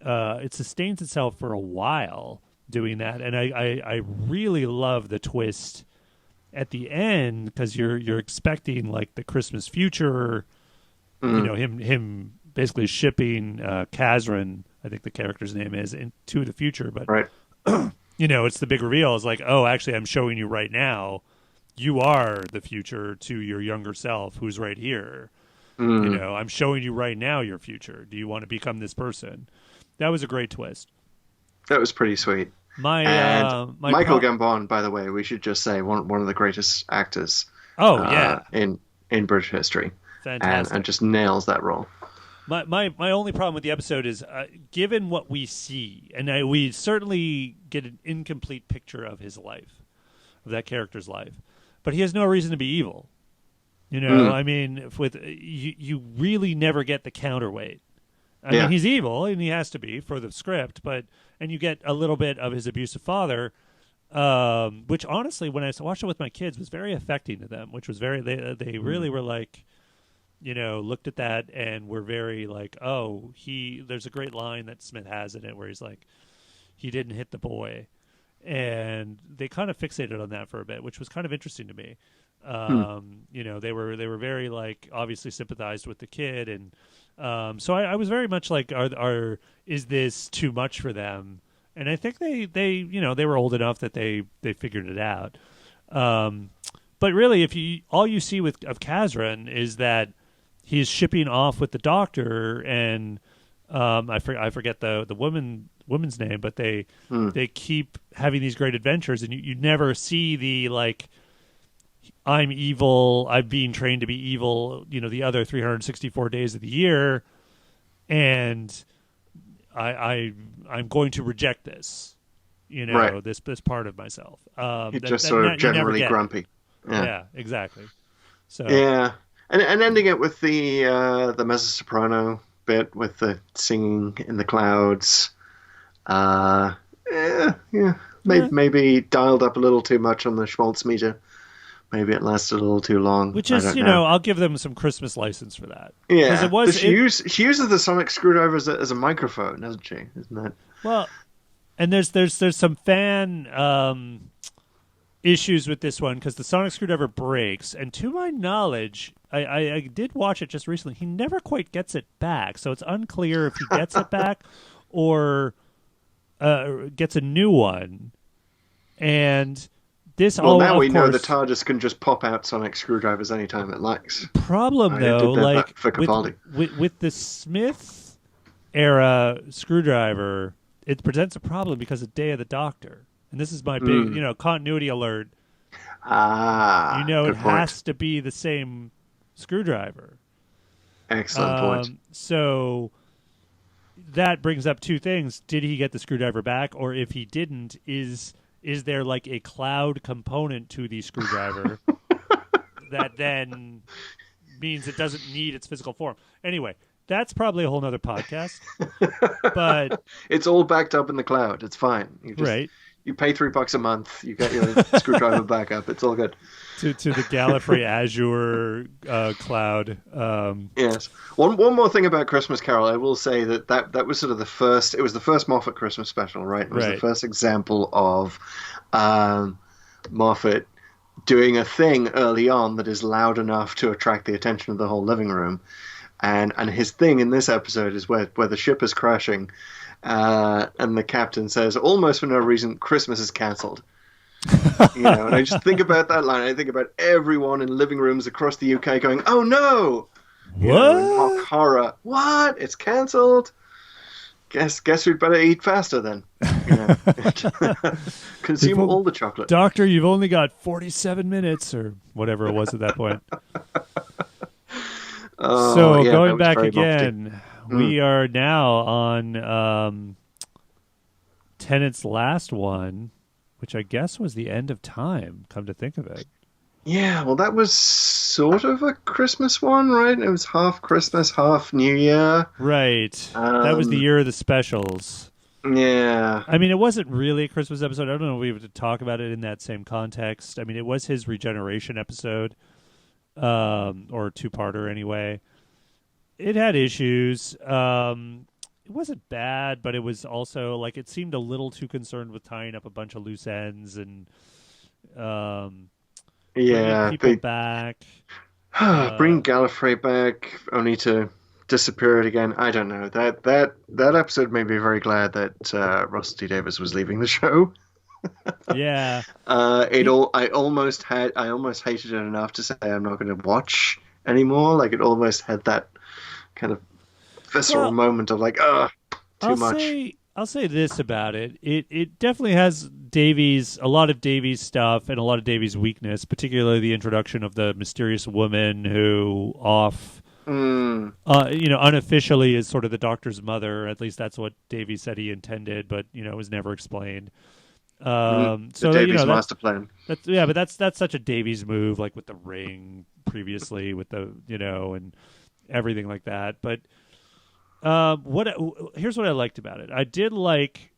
it sustains itself for a while doing that, and I really love the twist at the end because you're expecting like the Christmas future, him basically shipping Kazran, I think the character's name is, into the future, but Right. it's the big reveal. It's like, oh, actually, I'm showing you right now. You are the future to your younger self, who's right here. I'm showing you right now your future. Do you want to become this person? That was a great twist. That was pretty sweet. My Michael Gambon, by the way, we should just say one of the greatest actors. Oh yeah, in British history, fantastic, and just nails that role. My only problem with the episode is, given what we see, and we certainly get an incomplete picture of his life, of that character's life, but he has no reason to be evil. I mean, with you really never get the counterweight. I mean, he's evil, and he has to be for the script, and you get a little bit of his abusive father, which honestly, when I watched it with my kids, was very affecting to them. Which was they really were like, looked at that and were very like, oh, there's a great line that Smith has in it where he's like, he didn't hit the boy, and they kind of fixated on that for a bit, which was kind of interesting to me. They were very like obviously sympathized with the kid, and so I was very much like, is this too much for them? And I think they were old enough that they figured it out. But really, if all you see of Kazran is that he's shipping off with the doctor, and I forget the woman's name, but they keep having these great adventures, and you never see the like, I'm evil, I'm being trained to be evil, the other 364 days of the year, and I'm going to reject this, Right. this part of myself. He's just sort of generally grumpy. Yeah, exactly. So yeah, and ending it with the mezzo soprano bit with the singing in the clouds. Maybe dialed up a little too much on the Schmaltz meter. Maybe it lasted a little too long. Which is, I'll give them some Christmas license for that. Yeah, she uses the sonic screwdriver as a microphone, doesn't she? Isn't that? Well, and there's some fan issues with this one because the sonic screwdriver breaks, and to my knowledge, I did watch it just recently. He never quite gets it back, so it's unclear if he gets it back or gets a new one. And now we know the TARDIS can just pop out sonic screwdrivers anytime it likes. Problem though, like for Capaldi. with the Smith era screwdriver, it presents a problem because of Day of the Doctor, and this is my big, continuity alert. It has to be the same screwdriver. Excellent point. So that brings up two things: did he get the screwdriver back, or if he didn't, is there like a cloud component to the screwdriver that then means it doesn't need its physical form? Anyway, that's probably a whole nother podcast. But it's all backed up in the cloud. It's fine. You pay $3 a month. You get your screwdriver back up. It's all good. To the Gallifrey Azure cloud. Yes. One more thing about Christmas Carol, I will say that was sort of the first. It was the first Moffat Christmas special, right? It was the first example of Moffat doing a thing early on that is loud enough to attract the attention of the whole living room. And his thing in this episode is where the ship is crashing, and the captain says, almost for no reason, Christmas is cancelled. And I just think about that line. I think about everyone in living rooms across the UK going, "Oh no!" What? In mock horror. What? It's cancelled. Guess we'd better eat faster then. Consume all the chocolate. Doctor, you've only got 47 minutes or whatever it was at that point. Going back again, we are now on Tennant's last one, which I guess was the end of time, come to think of it. Yeah, well, that was sort of a Christmas one, right? It was half Christmas, half New Year. Right. That was the year of the specials. Yeah. I mean, it wasn't really a Christmas episode. I don't know if we have to talk about it in that same context. I mean, it was his regeneration episode, or two-parter anyway. It had issues. It wasn't bad, but it was also like it seemed a little too concerned with tying up a bunch of loose ends and bringing people back. Bring Gallifrey back only to disappear it again. I don't know. That episode made me very glad that Russell T Davies was leaving the show. Yeah. I almost hated it enough to say I'm not going to watch anymore. Like it almost had that kind of visceral moment of like, too much. I'll say this about it. It definitely has a lot of Davies stuff and a lot of Davies' weakness, particularly the introduction of the mysterious woman who unofficially is sort of the Doctor's mother. At least that's what Davies said he intended, but it was never explained. The Davies master plan. But that's such a Davies move, like with the ring previously, with the and everything like that. But here's what I liked about it. I did like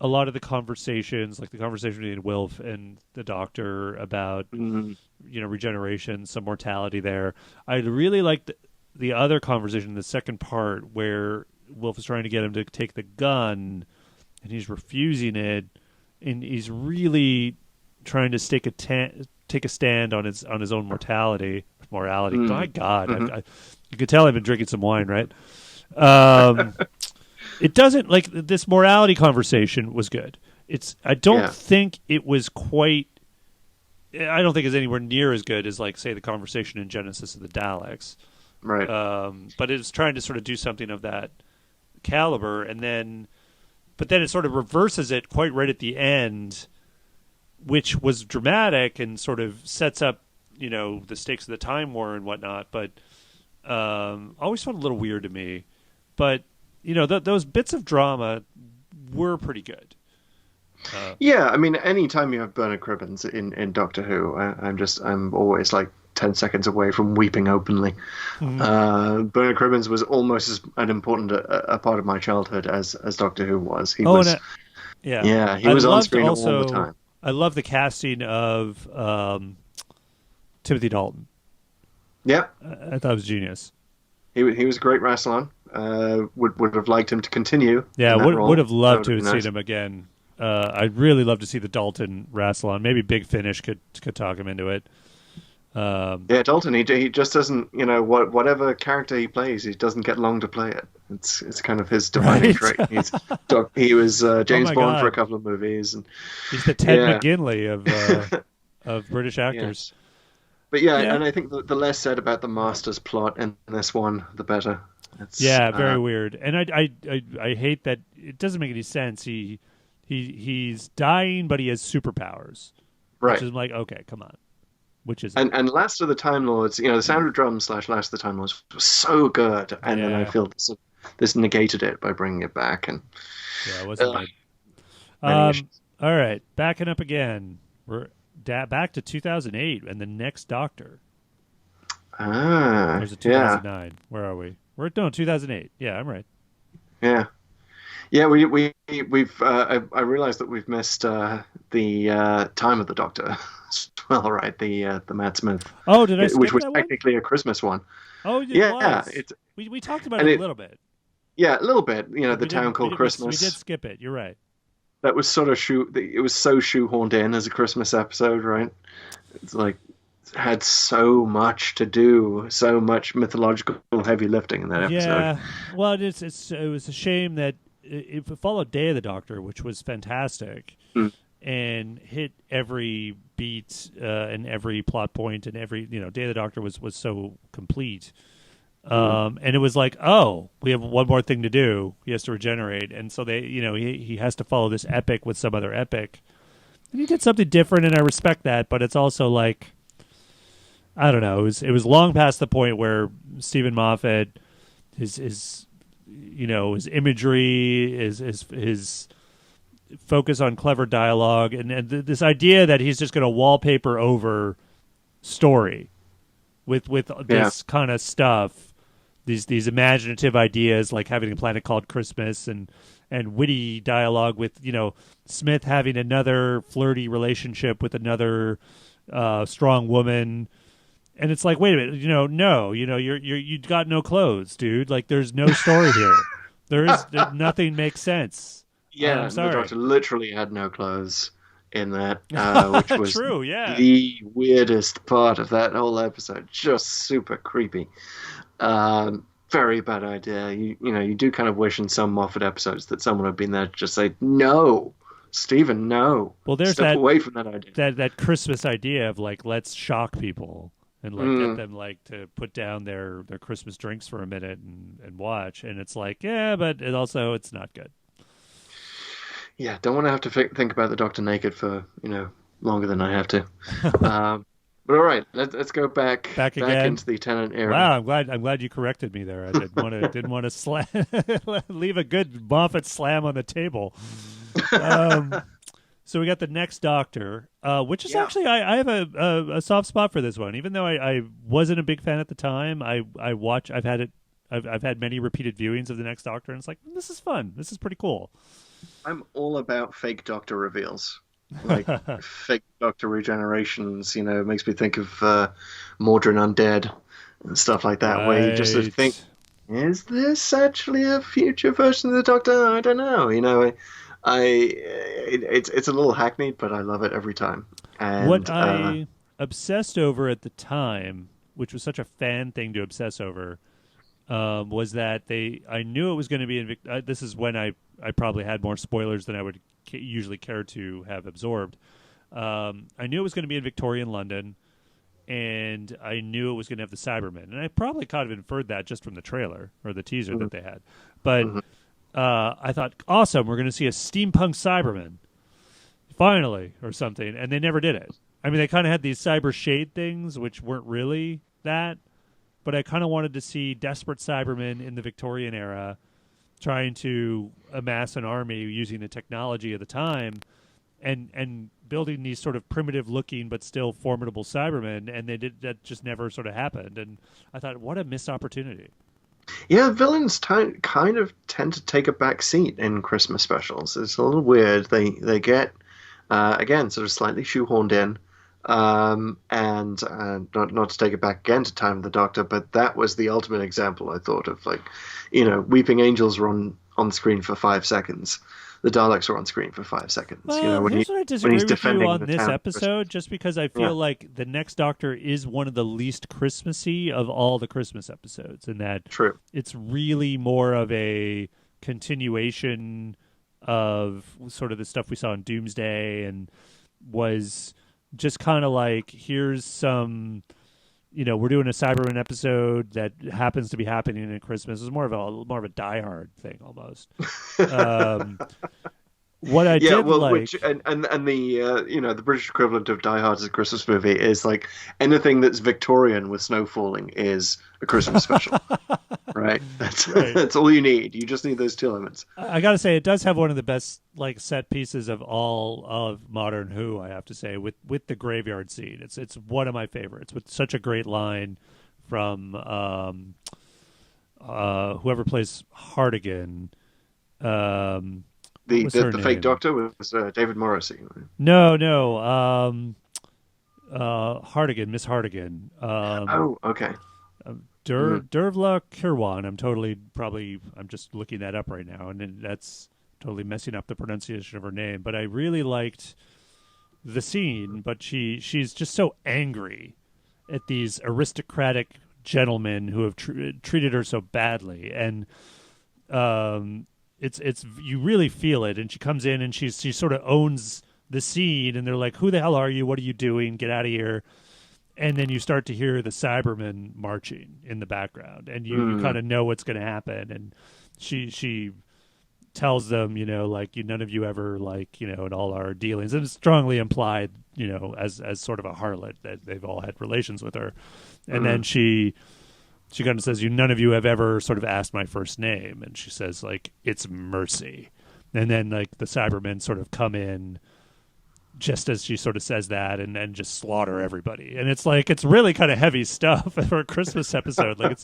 a lot of the conversations, like the conversation between Wilf and the Doctor about regeneration, some mortality there. I really liked the other conversation, the second part, where Wilf is trying to get him to take the gun, and he's refusing it, and he's really trying to take a stand on his own morality. My God, you could tell I've been drinking some wine, right? It doesn't like this morality conversation was good. I don't think it was quite. I don't think it's anywhere near as good as like say the conversation in Genesis of the Daleks, right? But it's trying to sort of do something of that caliber, but then it sort of reverses it quite right at the end, which was dramatic and sort of sets up the stakes of the Time War and whatnot. But always felt a little weird to me. But those bits of drama were pretty good. Yeah, I mean, any time you have Bernard Cribbins in Doctor Who, I'm always like 10 seconds away from weeping openly. Bernard Cribbins was almost as an important a part of my childhood as Doctor Who was. He was on screen all the time. I love the casting of Timothy Dalton. Yeah, I thought it was genius. He was a great Rassilon. Would have liked him to continue. Yeah, would have loved to have seen him again. I'd really love to see the Dalton Rassilon. Maybe Big Finish could talk him into it. Dalton. He just doesn't. Whatever character he plays, he doesn't get long to play it. It's kind of his defining trait. He was James Bond for a couple of movies, and he's the Ted McGinley of British actors. Yes. But and I think the less said about the Master's plot in this one, the better. Very weird. And I hate that it doesn't make any sense. He's dying, but he has superpowers. Right. Which is like, okay, come on. Which is and Last of the Time Lords, the Sound of Drums / Last of the Time Lords was so good, and then I feel this negated it by bringing it back. And it wasn't good. All right, backing up again. We're back to 2008 and the Next Doctor. There's a 2009. Where are we? We're 2008. Yeah, I'm right. Yeah. We've I realized that we've missed the Time of the Doctor as well, right? The Matt Smith. Oh, did I skip which was that technically a Christmas one. Oh, yeah. We talked about it a little bit. Yeah, a little bit. The Town Called Christmas. We did skip it. You're right. That was sort of it was so shoehorned in as a Christmas episode, right? It's like had so much to do, so much mythological heavy lifting in that episode. Yeah, well, it was a shame that it followed Day of the Doctor, which was fantastic, and hit every beat and every plot point, and every Day of the Doctor was so complete. And it was like, oh, we have one more thing to do. He has to regenerate, and so he has to follow this epic with some other epic, and he did something different, and I respect that. But it's also like, I don't know. It was long past the point where Stephen Moffat, his imagery, his focus on clever dialogue and this idea that he's just going to wallpaper over story with this kind of stuff, these imaginative ideas like having a planet called Christmas and witty dialogue with Smith having another flirty relationship with another strong woman. And it's like, wait a minute, no, you got no clothes, dude. Like, there's no story here. Nothing makes sense. Yeah, I'm sorry. the Doctor literally had no clothes in that, which was true. Yeah, the weirdest part of that whole episode. Just super creepy. Very bad idea. You do kind of wish in some Moffat episodes that someone had been there to just say, no, Stephen, no. Well, there's Step away from that idea. That Christmas idea of like, let's shock people. And get them to put down their Christmas drinks for a minute and watch, and it's like, yeah, but it's not good. Yeah, don't want to have to think about the Doctor naked for longer than I have to. But all right, let's go back again into the Tennant era. Wow, I'm glad you corrected me there. I didn't want to leave a good Moffat slam on the table. So we got the next Doctor, which is actually I have a soft spot for this one, even though I wasn't a big fan at the time. I've had many repeated viewings of the next Doctor, and it's like, this is fun. This is pretty cool. I'm all about fake Doctor reveals, like fake Doctor regenerations. It makes me think of Mordrin Undead and stuff like that, where you just sort of think, is this actually a future version of the Doctor? I don't know. It's a little hackneyed, but I love it every time. And, what I obsessed over at the time, which was such a fan thing to obsess over, was that I knew it was going to be in. This is when I probably had more spoilers than I would usually care to have absorbed. I knew it was going to be in Victorian London, and I knew it was going to have the Cybermen, and I probably kind of inferred that just from the trailer or the teaser that they had, but. I thought, awesome, we're going to see a steampunk Cyberman, finally, or something, and they never did it. I mean, they kind of had these cyber shade things, which weren't really that, but I kind of wanted to see desperate Cybermen in the Victorian era trying to amass an army using the technology of the time and building these sort of primitive-looking but still formidable Cybermen, and that just never sort of happened. And I thought, what a missed opportunity. Yeah, villains kind of tend to take a back seat in Christmas specials. It's a little weird. They get, again, sort of slightly shoehorned in, and not to take it back again to Time of the Doctor, but that was the ultimate example, I thought, of like, Weeping Angels were on screen for 5 seconds. The Daleks are on screen for 5 seconds. Well, here's what I disagree with you on this episode, just because I feel like the next Doctor is one of the least Christmassy of all the Christmas episodes, in that it's really more of a continuation of sort of the stuff we saw in Doomsday, and was just kind of like, here's some... we're doing a Cyberman episode that happens to be happening in Christmas. It's more of a Die Hard thing almost. What I did like, which and the the British equivalent of Die Hard as a Christmas movie is like anything that's Victorian with snow falling is a Christmas special, right? That's all you need. You just need those two elements. I got to say, it does have one of the best like set pieces of all of modern Who. I have to say, with the graveyard scene, it's one of my favorites. With such a great line from whoever plays Hartigan. The fake Doctor was David Morrissey. No. Hartigan, Miss Hartigan. Okay. Dervla Kirwan. I'm just looking that up right now, and that's totally messing up the pronunciation of her name. But I really liked the scene. But she's just so angry at these aristocratic gentlemen who have treated her so badly, and it's you really feel it. And she comes in and she sort of owns the scene, and they're like, "Who the hell are you? What are you doing? Get out of here!" And then you start to hear the Cybermen marching in the background, and you kind of know what's going to happen. And she tells them, none of you ever in all our dealings, and it's strongly implied, as sort of a harlot that they've all had relations with her. And then she kind of says, none of you have ever sort of asked my first name. And she says, it's Mercy. and then like the Cybermen sort of come in just as she sort of says that, and then just slaughter everybody. And it's like, it's really kind of heavy stuff for a Christmas episode. Like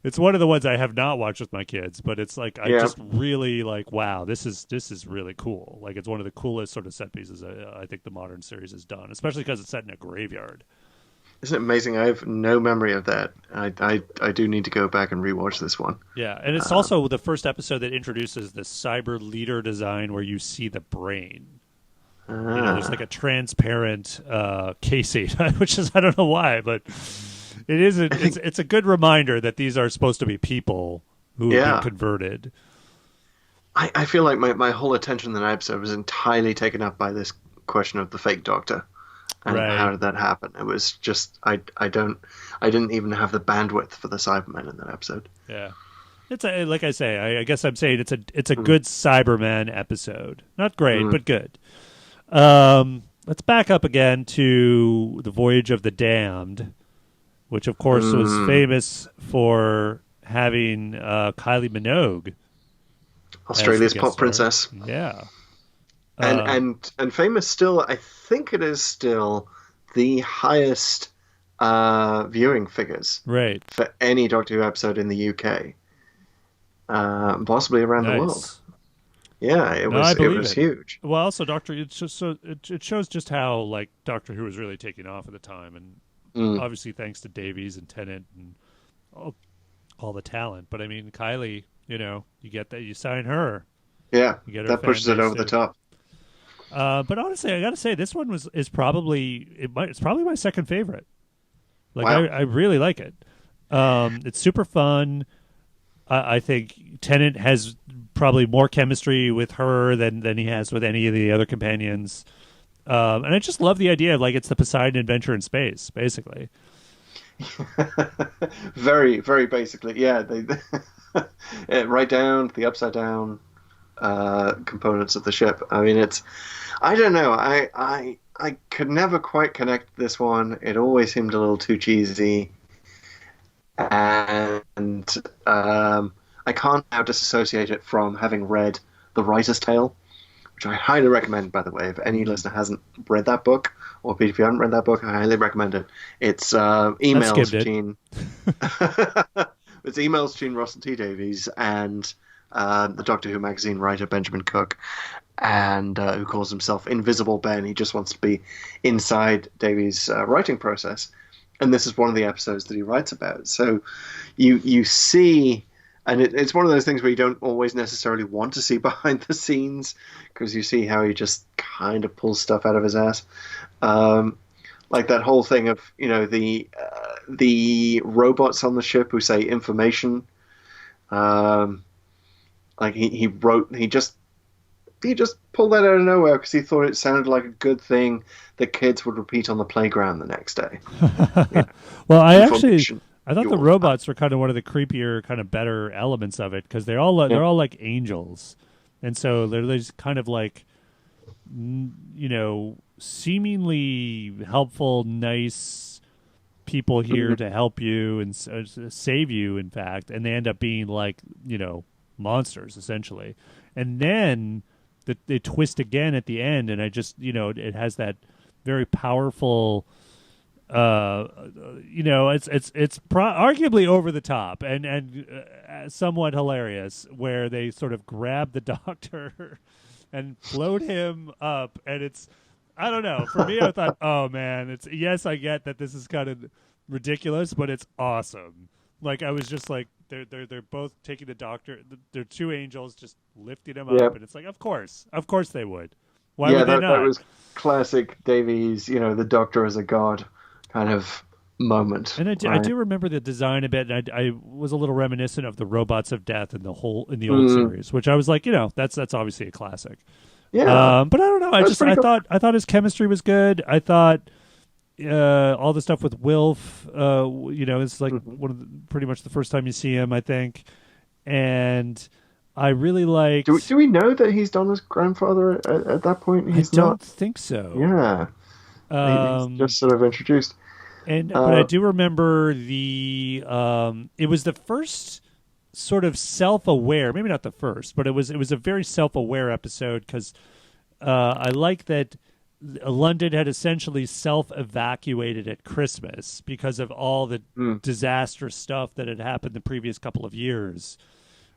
it's one of the ones I have not watched with my kids, but it's like, I just really like, wow, this is really cool. Like it's one of the coolest sort of set pieces I think the modern series has done, especially because it's set in a graveyard. Isn't it amazing? I have no memory of that. I do need to go back and rewatch this one. Yeah. And it's also the first episode that introduces the cyber leader design where you see the brain. There's like a transparent casing, which is, I don't know why, but it's a good reminder that these are supposed to be people who have been converted. I feel like my whole attention in that episode was entirely taken up by this question of the fake doctor and how did that happen. It was just I didn't even have the bandwidth for the Cybermen in that episode. Yeah. It's like I say, I guess I'm saying it's a good Cyberman episode. Not great, but good. Let's back up again to the Voyage of the Damned, which of course was famous for having Kylie Minogue, Australia's pop princess. Yeah, and famous still. I think it is still the highest viewing figures for any Doctor Who episode in the UK, possibly around the world. Yeah, it was huge. Well, also Doctor, it's just so it shows just how like Doctor Who was really taking off at the time, and obviously thanks to Davies and Tennant and all the talent. But I mean, Kylie, you get that, you sign her. Yeah, you get her that pushes it over the top. But honestly, I got to say, this one is probably it's probably my second favorite. Like I really like it. It's super fun. I think Tennant has probably more chemistry with her than he has with any of the other companions. And I just love the idea of like it's the Poseidon adventure in space, basically. Very, very basically, yeah. They right down to the upside down components of the ship. I mean, I don't know. I could never quite connect this one. It always seemed a little too cheesy. And I can't now disassociate it from having read The Writer's Tale, which I highly recommend, by the way. If any listener hasn't read that book, or if you haven't read that book, I highly recommend it. It's emails between it's emails between Russell T Davies and the Doctor Who magazine writer Benjamin Cook, and who calls himself Invisible Ben. He just wants to be inside Davies' writing process. And this is one of the episodes that he writes about. So you see, and it's one of those things where you don't always necessarily want to see behind the scenes, because you see how he just kind of pulls stuff out of his ass. Like that whole thing of, the robots on the ship who say information. Like he just pulled that out of nowhere because he thought it sounded like a good thing that kids would repeat on the playground the next day. Well, I thought the robots were kind of one of the creepier, kind of better elements of it, because they're all like angels, and so they're just kind of like, seemingly helpful, nice people here to help you and save you, in fact, and they end up being like monsters essentially, and then they twist again at the end, and I just it has that very powerful it's arguably over the top and somewhat hilarious, where they sort of grab the Doctor and float him up, and it's, I don't know, for me I thought, oh man, yes, I get that this is kind of ridiculous, but it's awesome. Like I was just like, they're both taking the Doctor, they're two angels just lifting him up, and it's like, of course they would. Why would they not? That was classic Davies, the Doctor as a god kind of moment. And I do remember the design a bit, and I was a little reminiscent of the Robots of Death in the old series, which I was like, that's obviously a classic. Yeah. But I don't know. I thought his chemistry was good. I thought all the stuff with Wilf, it's like one of pretty much the first time you see him, I think, and I really liked. Do we know that he's Donna's grandfather at that point? I don't think so. Yeah. He's just sort of introduced. But I do remember it was the first sort of self-aware. Maybe not the first, but it was a very self-aware episode because I like that London had essentially self-evacuated at Christmas because of all the disastrous stuff that had happened the previous couple of years,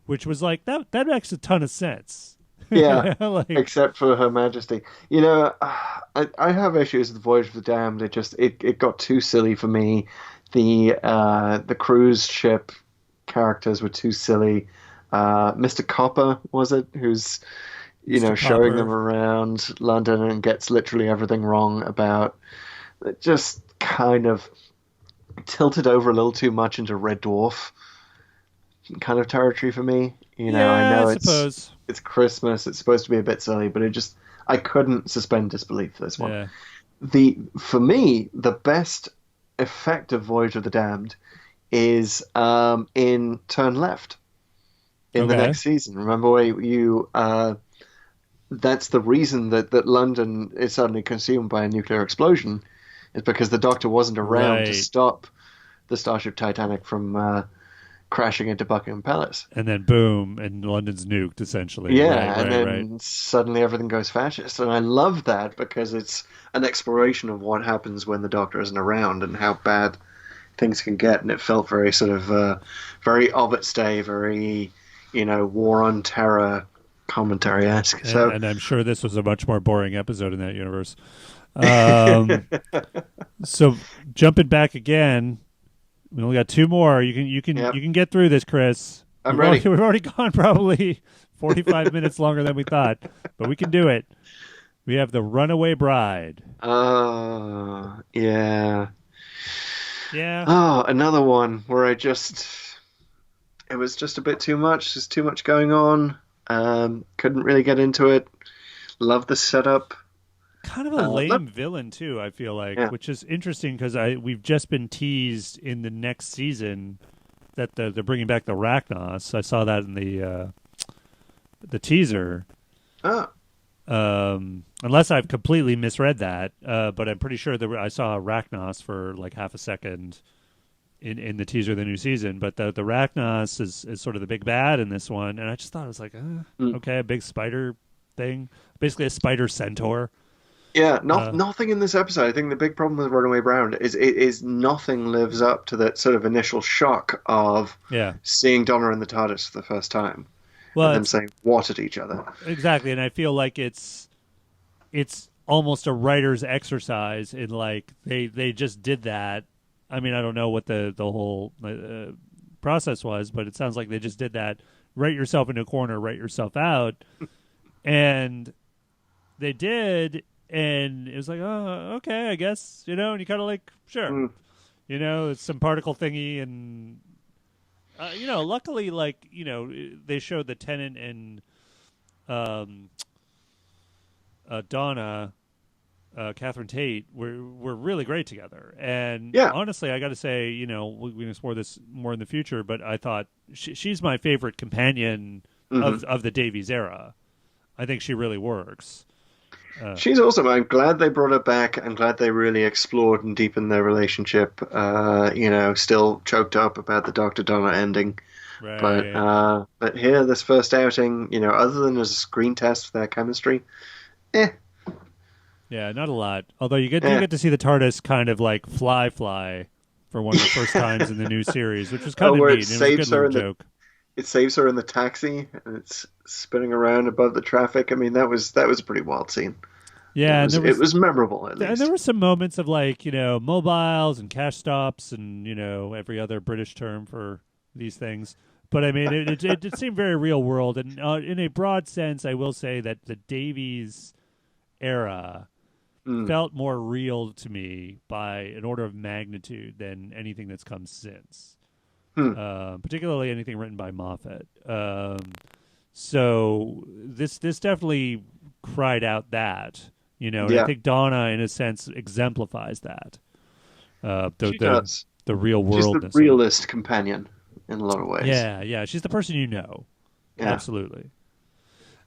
which was like that makes a ton of sense. Yeah, Like, except for Her Majesty. You know, I have issues with Voyage of the Damned. It got too silly for me. The cruise ship characters were too silly. Mr. Copper, was it? Who's Mr. showing Copper. them around London and gets literally everything wrong about it, just kind of tilted over a little too much into Red Dwarf kind of territory for me. I Yeah, I know suppose. it's Christmas, it's supposed to be a bit silly, but I couldn't suspend disbelief for this one. Yeah. For me, the best effective Voyage of the Damned is in Turn Left in the Okay. next season. Remember where that's the reason that London is suddenly consumed by a nuclear explosion, is because the Doctor wasn't around to Right. stop the Starship Titanic from crashing into Buckingham Palace. And then boom, and London's nuked essentially. Yeah, Right, and right, then right. suddenly everything goes fascist. And I love that because it's an exploration of what happens when the Doctor isn't around and how bad things can get. And it felt very sort of, very of its day, very, war on terror commentary-esque. So, And I'm sure this was a much more boring episode in that universe. Um, so jumping back again, we only got two more. You Yep. can get through this, Chris. I'm ready. We've already gone probably 45 minutes longer than we thought, but we can do it. We have the Runaway Bride. Yeah. Yeah. Oh, another one where it was just a bit too much. There's too much going on. Couldn't really get into it. Love the setup. Kind of a lame villain too, I feel like, Yeah. which is interesting because we've just been teased in the next season that they're bringing back the Rachnos. I saw that in the teaser. Oh, Unless I've completely misread that, but I'm pretty sure that I saw Rachnos for like half a second in the teaser of the new season. But the Rachnos is sort of the big bad in this one, and I just thought it was like, okay, a big spider thing, basically a spider centaur. yeah. Nothing in this episode. I think the big problem with Runaway Bride is nothing lives up to that sort of initial shock of Yeah. seeing Donna in the TARDIS for the first time Well, and them saying what at each other. exactly, and I feel like it's almost a writer's exercise in like they just did that. I mean, I don't know what the whole process was, but it sounds like they just did that. Write yourself in a corner, write yourself out, and they did, and it was like, oh, okay, I guess, and you kind of like, sure, it's some particle thingy, and luckily, like, they showed the Tennant and Donna, Catherine Tate were really great together. And Yeah. honestly, I got to say, we can explore this more in the future, but I thought she's my favorite companion of the Davies era. I think she really works. She's awesome. I'm glad they brought her back. I'm glad they really explored and deepened their relationship. Still choked up about the Dr. Donna ending. Right. But here, this first outing, other than as a screen test for their chemistry, Yeah, not a lot. Although you get to see the TARDIS kind of like fly for one of the first times in the new series, which was kind of where neat. it It was a saves good her little in joke. it saves her in the taxi, and it's spinning around above the traffic. I mean, that was a pretty wild scene. Yeah, It was memorable, at and least. there were some moments of like mobiles and cash stops and every other British term for these things. But I mean, it seemed very real world, and in a broad sense, I will say that the Davies era felt more real to me by an order of magnitude than anything that's come since. Particularly anything written by Moffat. So this definitely cried out that, and I think Donna, in a sense, exemplifies that. She does. The real She's worldness. the realist companion in a lot of ways. Yeah. She's the person you know. Yeah. Absolutely.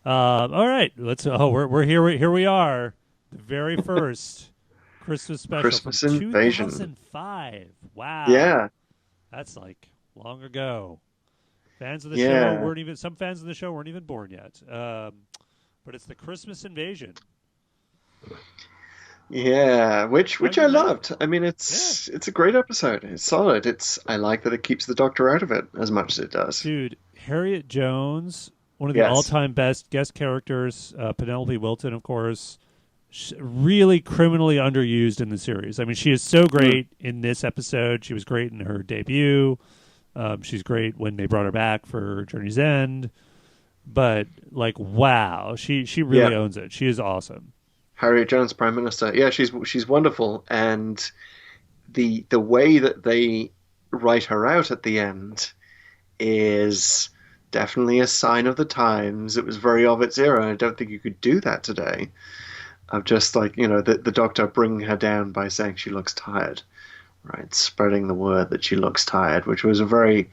All right, let's. Oh, we're here. Here we are. The very first Christmas special Christmas from Invasion. 2005. Wow. Yeah. That's like long ago. Fans of the show some fans of the show weren't even born yet. But it's the Christmas invasion. Yeah, which I loved. I mean, it's a great episode. It's solid. I like that it keeps the Doctor out of it as much as it does. Dude, Harriet Jones, one of the all-time best guest characters. Penelope Wilton, of course, really criminally underused in the series. I mean, she is so great in this episode. She was great in her debut. She's great when they brought her back for Journey's End. But, like, wow, she really owns it. She is awesome. Harriet Jones, Prime Minister. Yeah, she's wonderful. And the way that they write her out at the end is definitely a sign of the times. It was very of its era. I don't think you could do that today. Of just, like, the Doctor bringing her down by saying she looks tired. Right, spreading the word that she looks tired, which was a very,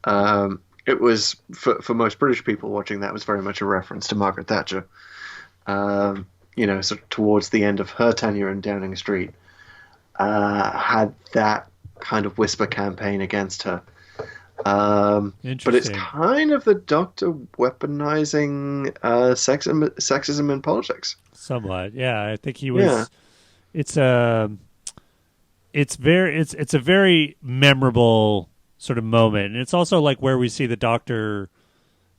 it was for most British people watching that was very much a reference to Margaret Thatcher. Sort of towards the end of her tenure in Downing Street, had that kind of whisper campaign against her. But it's kind of the Doctor weaponizing sexism in politics. Somewhat, yeah. I think he was. Yeah. It's a very memorable sort of moment, and it's also like where we see the Doctor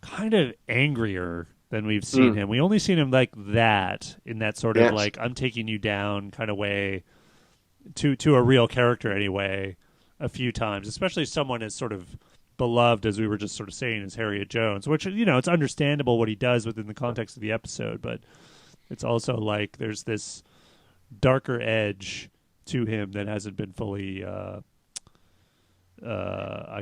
kind of angrier than we've seen him. We only seen him like that in that sort of like I'm taking you down kind of way to a real character anyway a few times, especially someone as sort of beloved as we were just sort of saying as Harriet Jones, which it's understandable what he does within the context of the episode, but it's also like there's this darker edge to him that hasn't been fully, I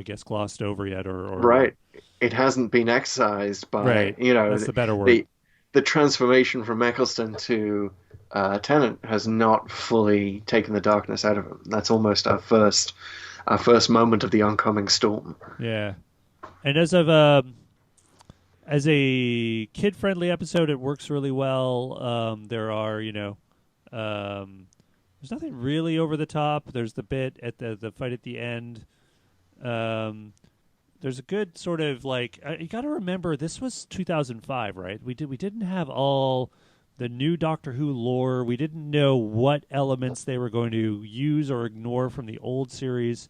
guess, glossed over yet, or right. It hasn't been excised by that's the better word. The transformation from Eccleston to Tennant has not fully taken the darkness out of him. That's almost our first moment of the oncoming storm. Yeah, and as a kid-friendly episode, it works really well. There are there's nothing really over the top. There's the bit at the fight at the end. There's a good sort of like you got to remember this was 2005, right? We didn't have all the new Doctor Who lore. We didn't know what elements they were going to use or ignore from the old series,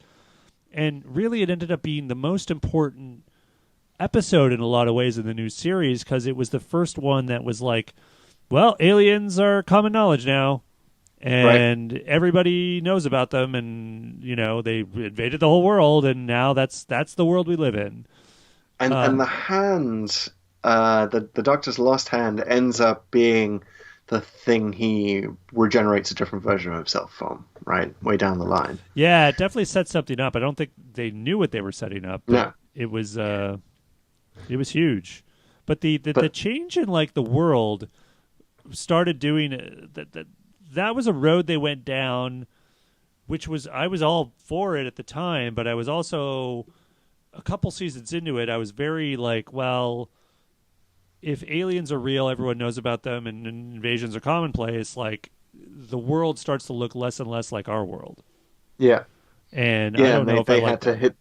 and really it ended up being the most important episode in a lot of ways in the new series because it was the first one that was like, well, aliens are common knowledge now. And everybody knows about them, and they invaded the whole world, and now that's the world we live in. And the hand, the Doctor's lost hand, ends up being the thing he regenerates a different version of himself from, right? Way down the line. Yeah, it definitely set something up. I don't think they knew what they were setting up. No, it was huge. But the change in like the world started doing that was a road they went down, which was I was all for it at the time, but I was also a couple seasons into it. I was very like, well, if aliens are real, everyone knows about them, and invasions are commonplace. Like the world starts to look less and less like our world. Yeah, and I don't know if they had to hit.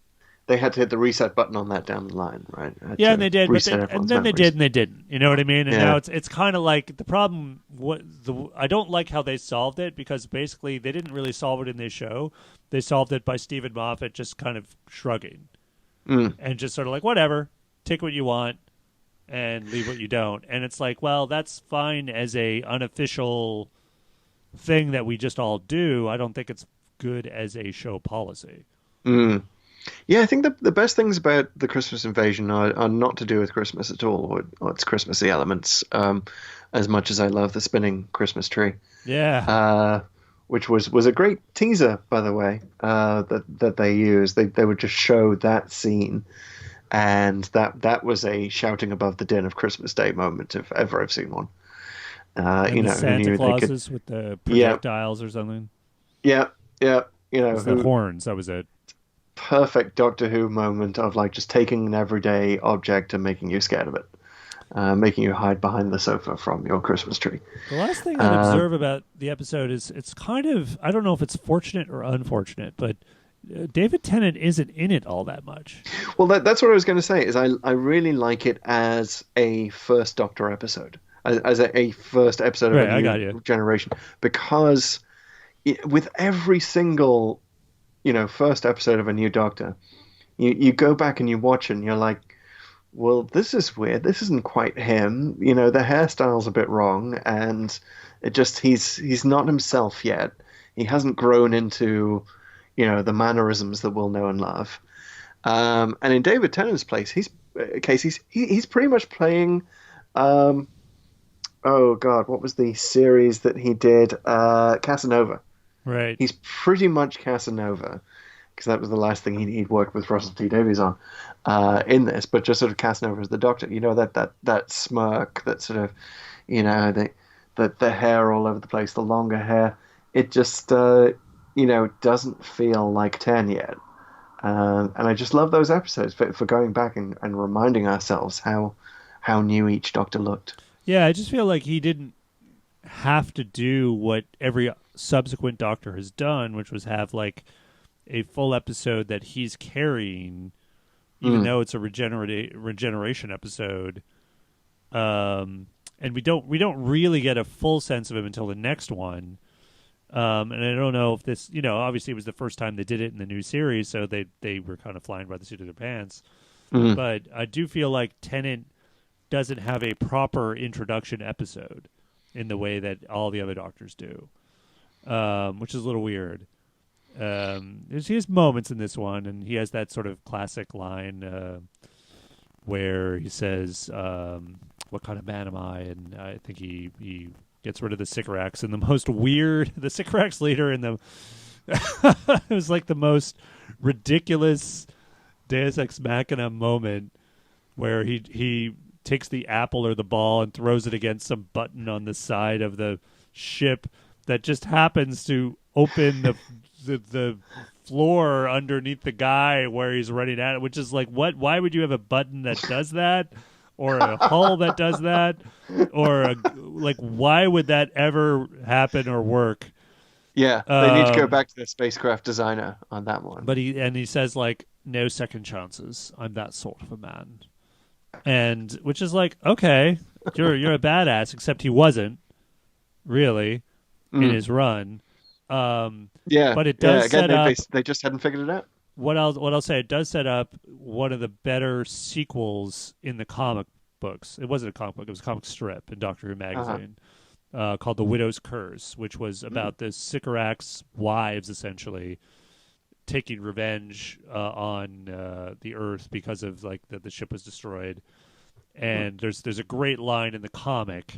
They had to hit the reset button on that down the line, right? Yeah, and they did, and then they did, and they didn't. You know what I mean? And now it's kind of like the problem. I don't like how they solved it because basically they didn't really solve it in this show. They solved it by Stephen Moffat just kind of shrugging and just sort of like whatever, take what you want and leave what you don't. And it's like, well, that's fine as a unofficial thing that we just all do. I don't think it's good as a show policy. Yeah, I think the best things about the Christmas invasion are not to do with Christmas at all, or its Christmassy elements, as much as I love the spinning Christmas tree. Yeah. Which was a great teaser, by the way, that they used. They would just show that scene, and that was a shouting above the din of Christmas Day moment, if ever I've seen one. And the Santa Clauses with the projectiles or something. Yeah. The horns, that was it. Perfect Doctor Who moment of like just taking an everyday object and making you scared of it, making you hide behind the sofa from your Christmas tree. The last thing I'd observe about the episode is it's kind of, I don't know if it's fortunate or unfortunate, but David Tennant isn't in it all that much. Well, that's what I was going to say. Is I really like it as a first Doctor episode, as a first episode of Right, a I got new you. generation, because with every single, first episode of a new Doctor, you go back and you watch it and you're like, well, this is weird. This isn't quite him. The hairstyle's a bit wrong, and he's not himself yet. He hasn't grown into, the mannerisms that we'll know and love. And in David Tennant's case, he's pretty much playing. Oh God, what was the series that he did? Casanova. Right. He's pretty much Casanova, because that was the last thing he'd worked with Russell T Davies on in this. But just sort of Casanova as the Doctor. That smirk, that sort of, the hair all over the place, the longer hair. It just doesn't feel like 10 yet. And I just love those episodes for going back and reminding ourselves how new each Doctor looked. Yeah, I just feel like he didn't have to do what every subsequent Doctor has done, which was have like a full episode that he's carrying, even though it's a regeneration episode. And we don't really get a full sense of him until the next one. And I don't know if this, obviously it was the first time they did it in the new series, so they were kind of flying by the seat of their pants. Mm. But I do feel like Tennant doesn't have a proper introduction episode in the way that all the other Doctors do, which is a little weird. He has moments in this one, and he has that sort of classic line where he says, "What kind of man am I?" And I think he gets rid of the Sycorax in the most weird. The Sycorax leader in the it was like the most ridiculous Deus Ex Machina moment where he takes the apple or the ball and throws it against some button on the side of the ship that just happens to open the floor underneath the guy where he's running at it, which is like, what? Why would you have a button that does that? Or a hull that does that? Or why would that ever happen or work? Yeah, they need to go back to the spacecraft designer on that one. But he says like, no second chances. I'm that sort of a man. And which is like, okay, you're a badass, except he wasn't really in his run. Yeah, but it does again, set up. They just hadn't figured it out. What I'll say, it does set up one of the better sequels in the comic books. It wasn't a comic book; it was a comic strip in Doctor Who magazine called "The Widow's Curse," which was about the Sycorax wives essentially taking revenge on the Earth because of like the ship was destroyed. And there's a great line in the comic,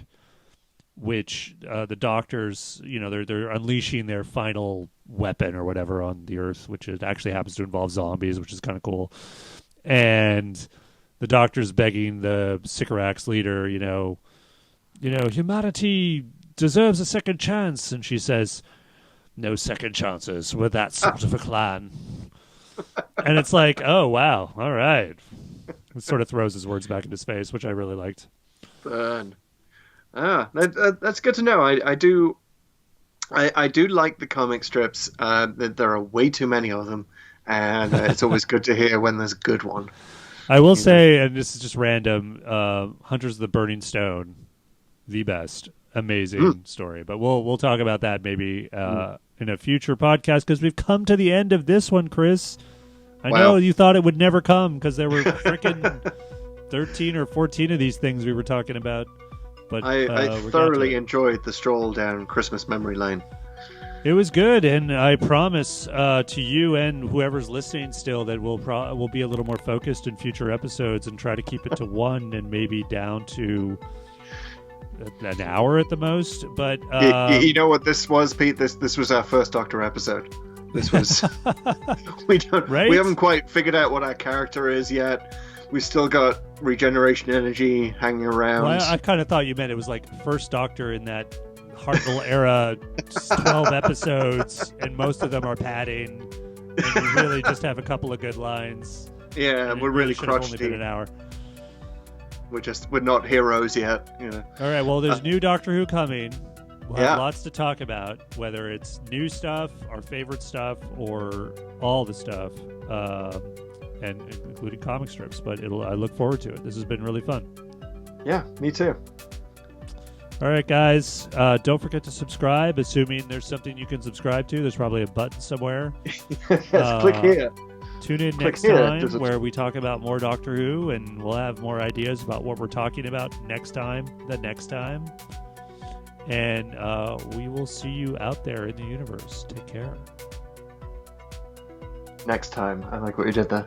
which the Doctors, they're unleashing their final weapon or whatever on the Earth, which it actually happens to involve zombies, which is kind of cool. And the Doctor's begging the Sycorax leader, humanity deserves a second chance, and she says, "No second chances with that sort of a clan." And it's like, oh wow, all right. It sort of throws his words back into space, which I really liked. Burn. That's good to know. I do like the comic strips. There are way too many of them, and it's always good to hear when there's a good one. I will say, and this is just random, Hunters of the Burning Stone, the best, amazing story. But we'll talk about that maybe in a future podcast, because we've come to the end of this one, Chris. I know you thought it would never come because there were freaking 13 or 14 of these things we were talking about. But I thoroughly enjoyed the stroll down Christmas memory lane. It was good, and I promise to you and whoever's listening still that we'll be a little more focused in future episodes and try to keep it to one and maybe down to an hour at the most. But you know what this was, Pete? This was our first Doctor episode. This was we haven't quite figured out what our character is yet. We've still got regeneration energy hanging around. Well, I kind of thought you meant it was like first Doctor in that Hartnell era, 12 episodes, and most of them are padding, and you really just have a couple of good lines. Yeah, we're really crotchety. Only been an hour. We're not heroes yet. All right, well, there's new Doctor Who coming. We'll have lots to talk about, whether it's new stuff, our favorite stuff, or all the stuff, and including comic strips. But I look forward to it. This has been really fun. Yeah, me too. All right, guys. Don't forget to subscribe, assuming there's something you can subscribe to. There's probably a button somewhere. Yes, click here. Tune in next time where we talk about more Doctor Who, and we'll have more ideas about what we're talking about next time, And we will see you out there in the universe. Take care. Next time. I like what you did there.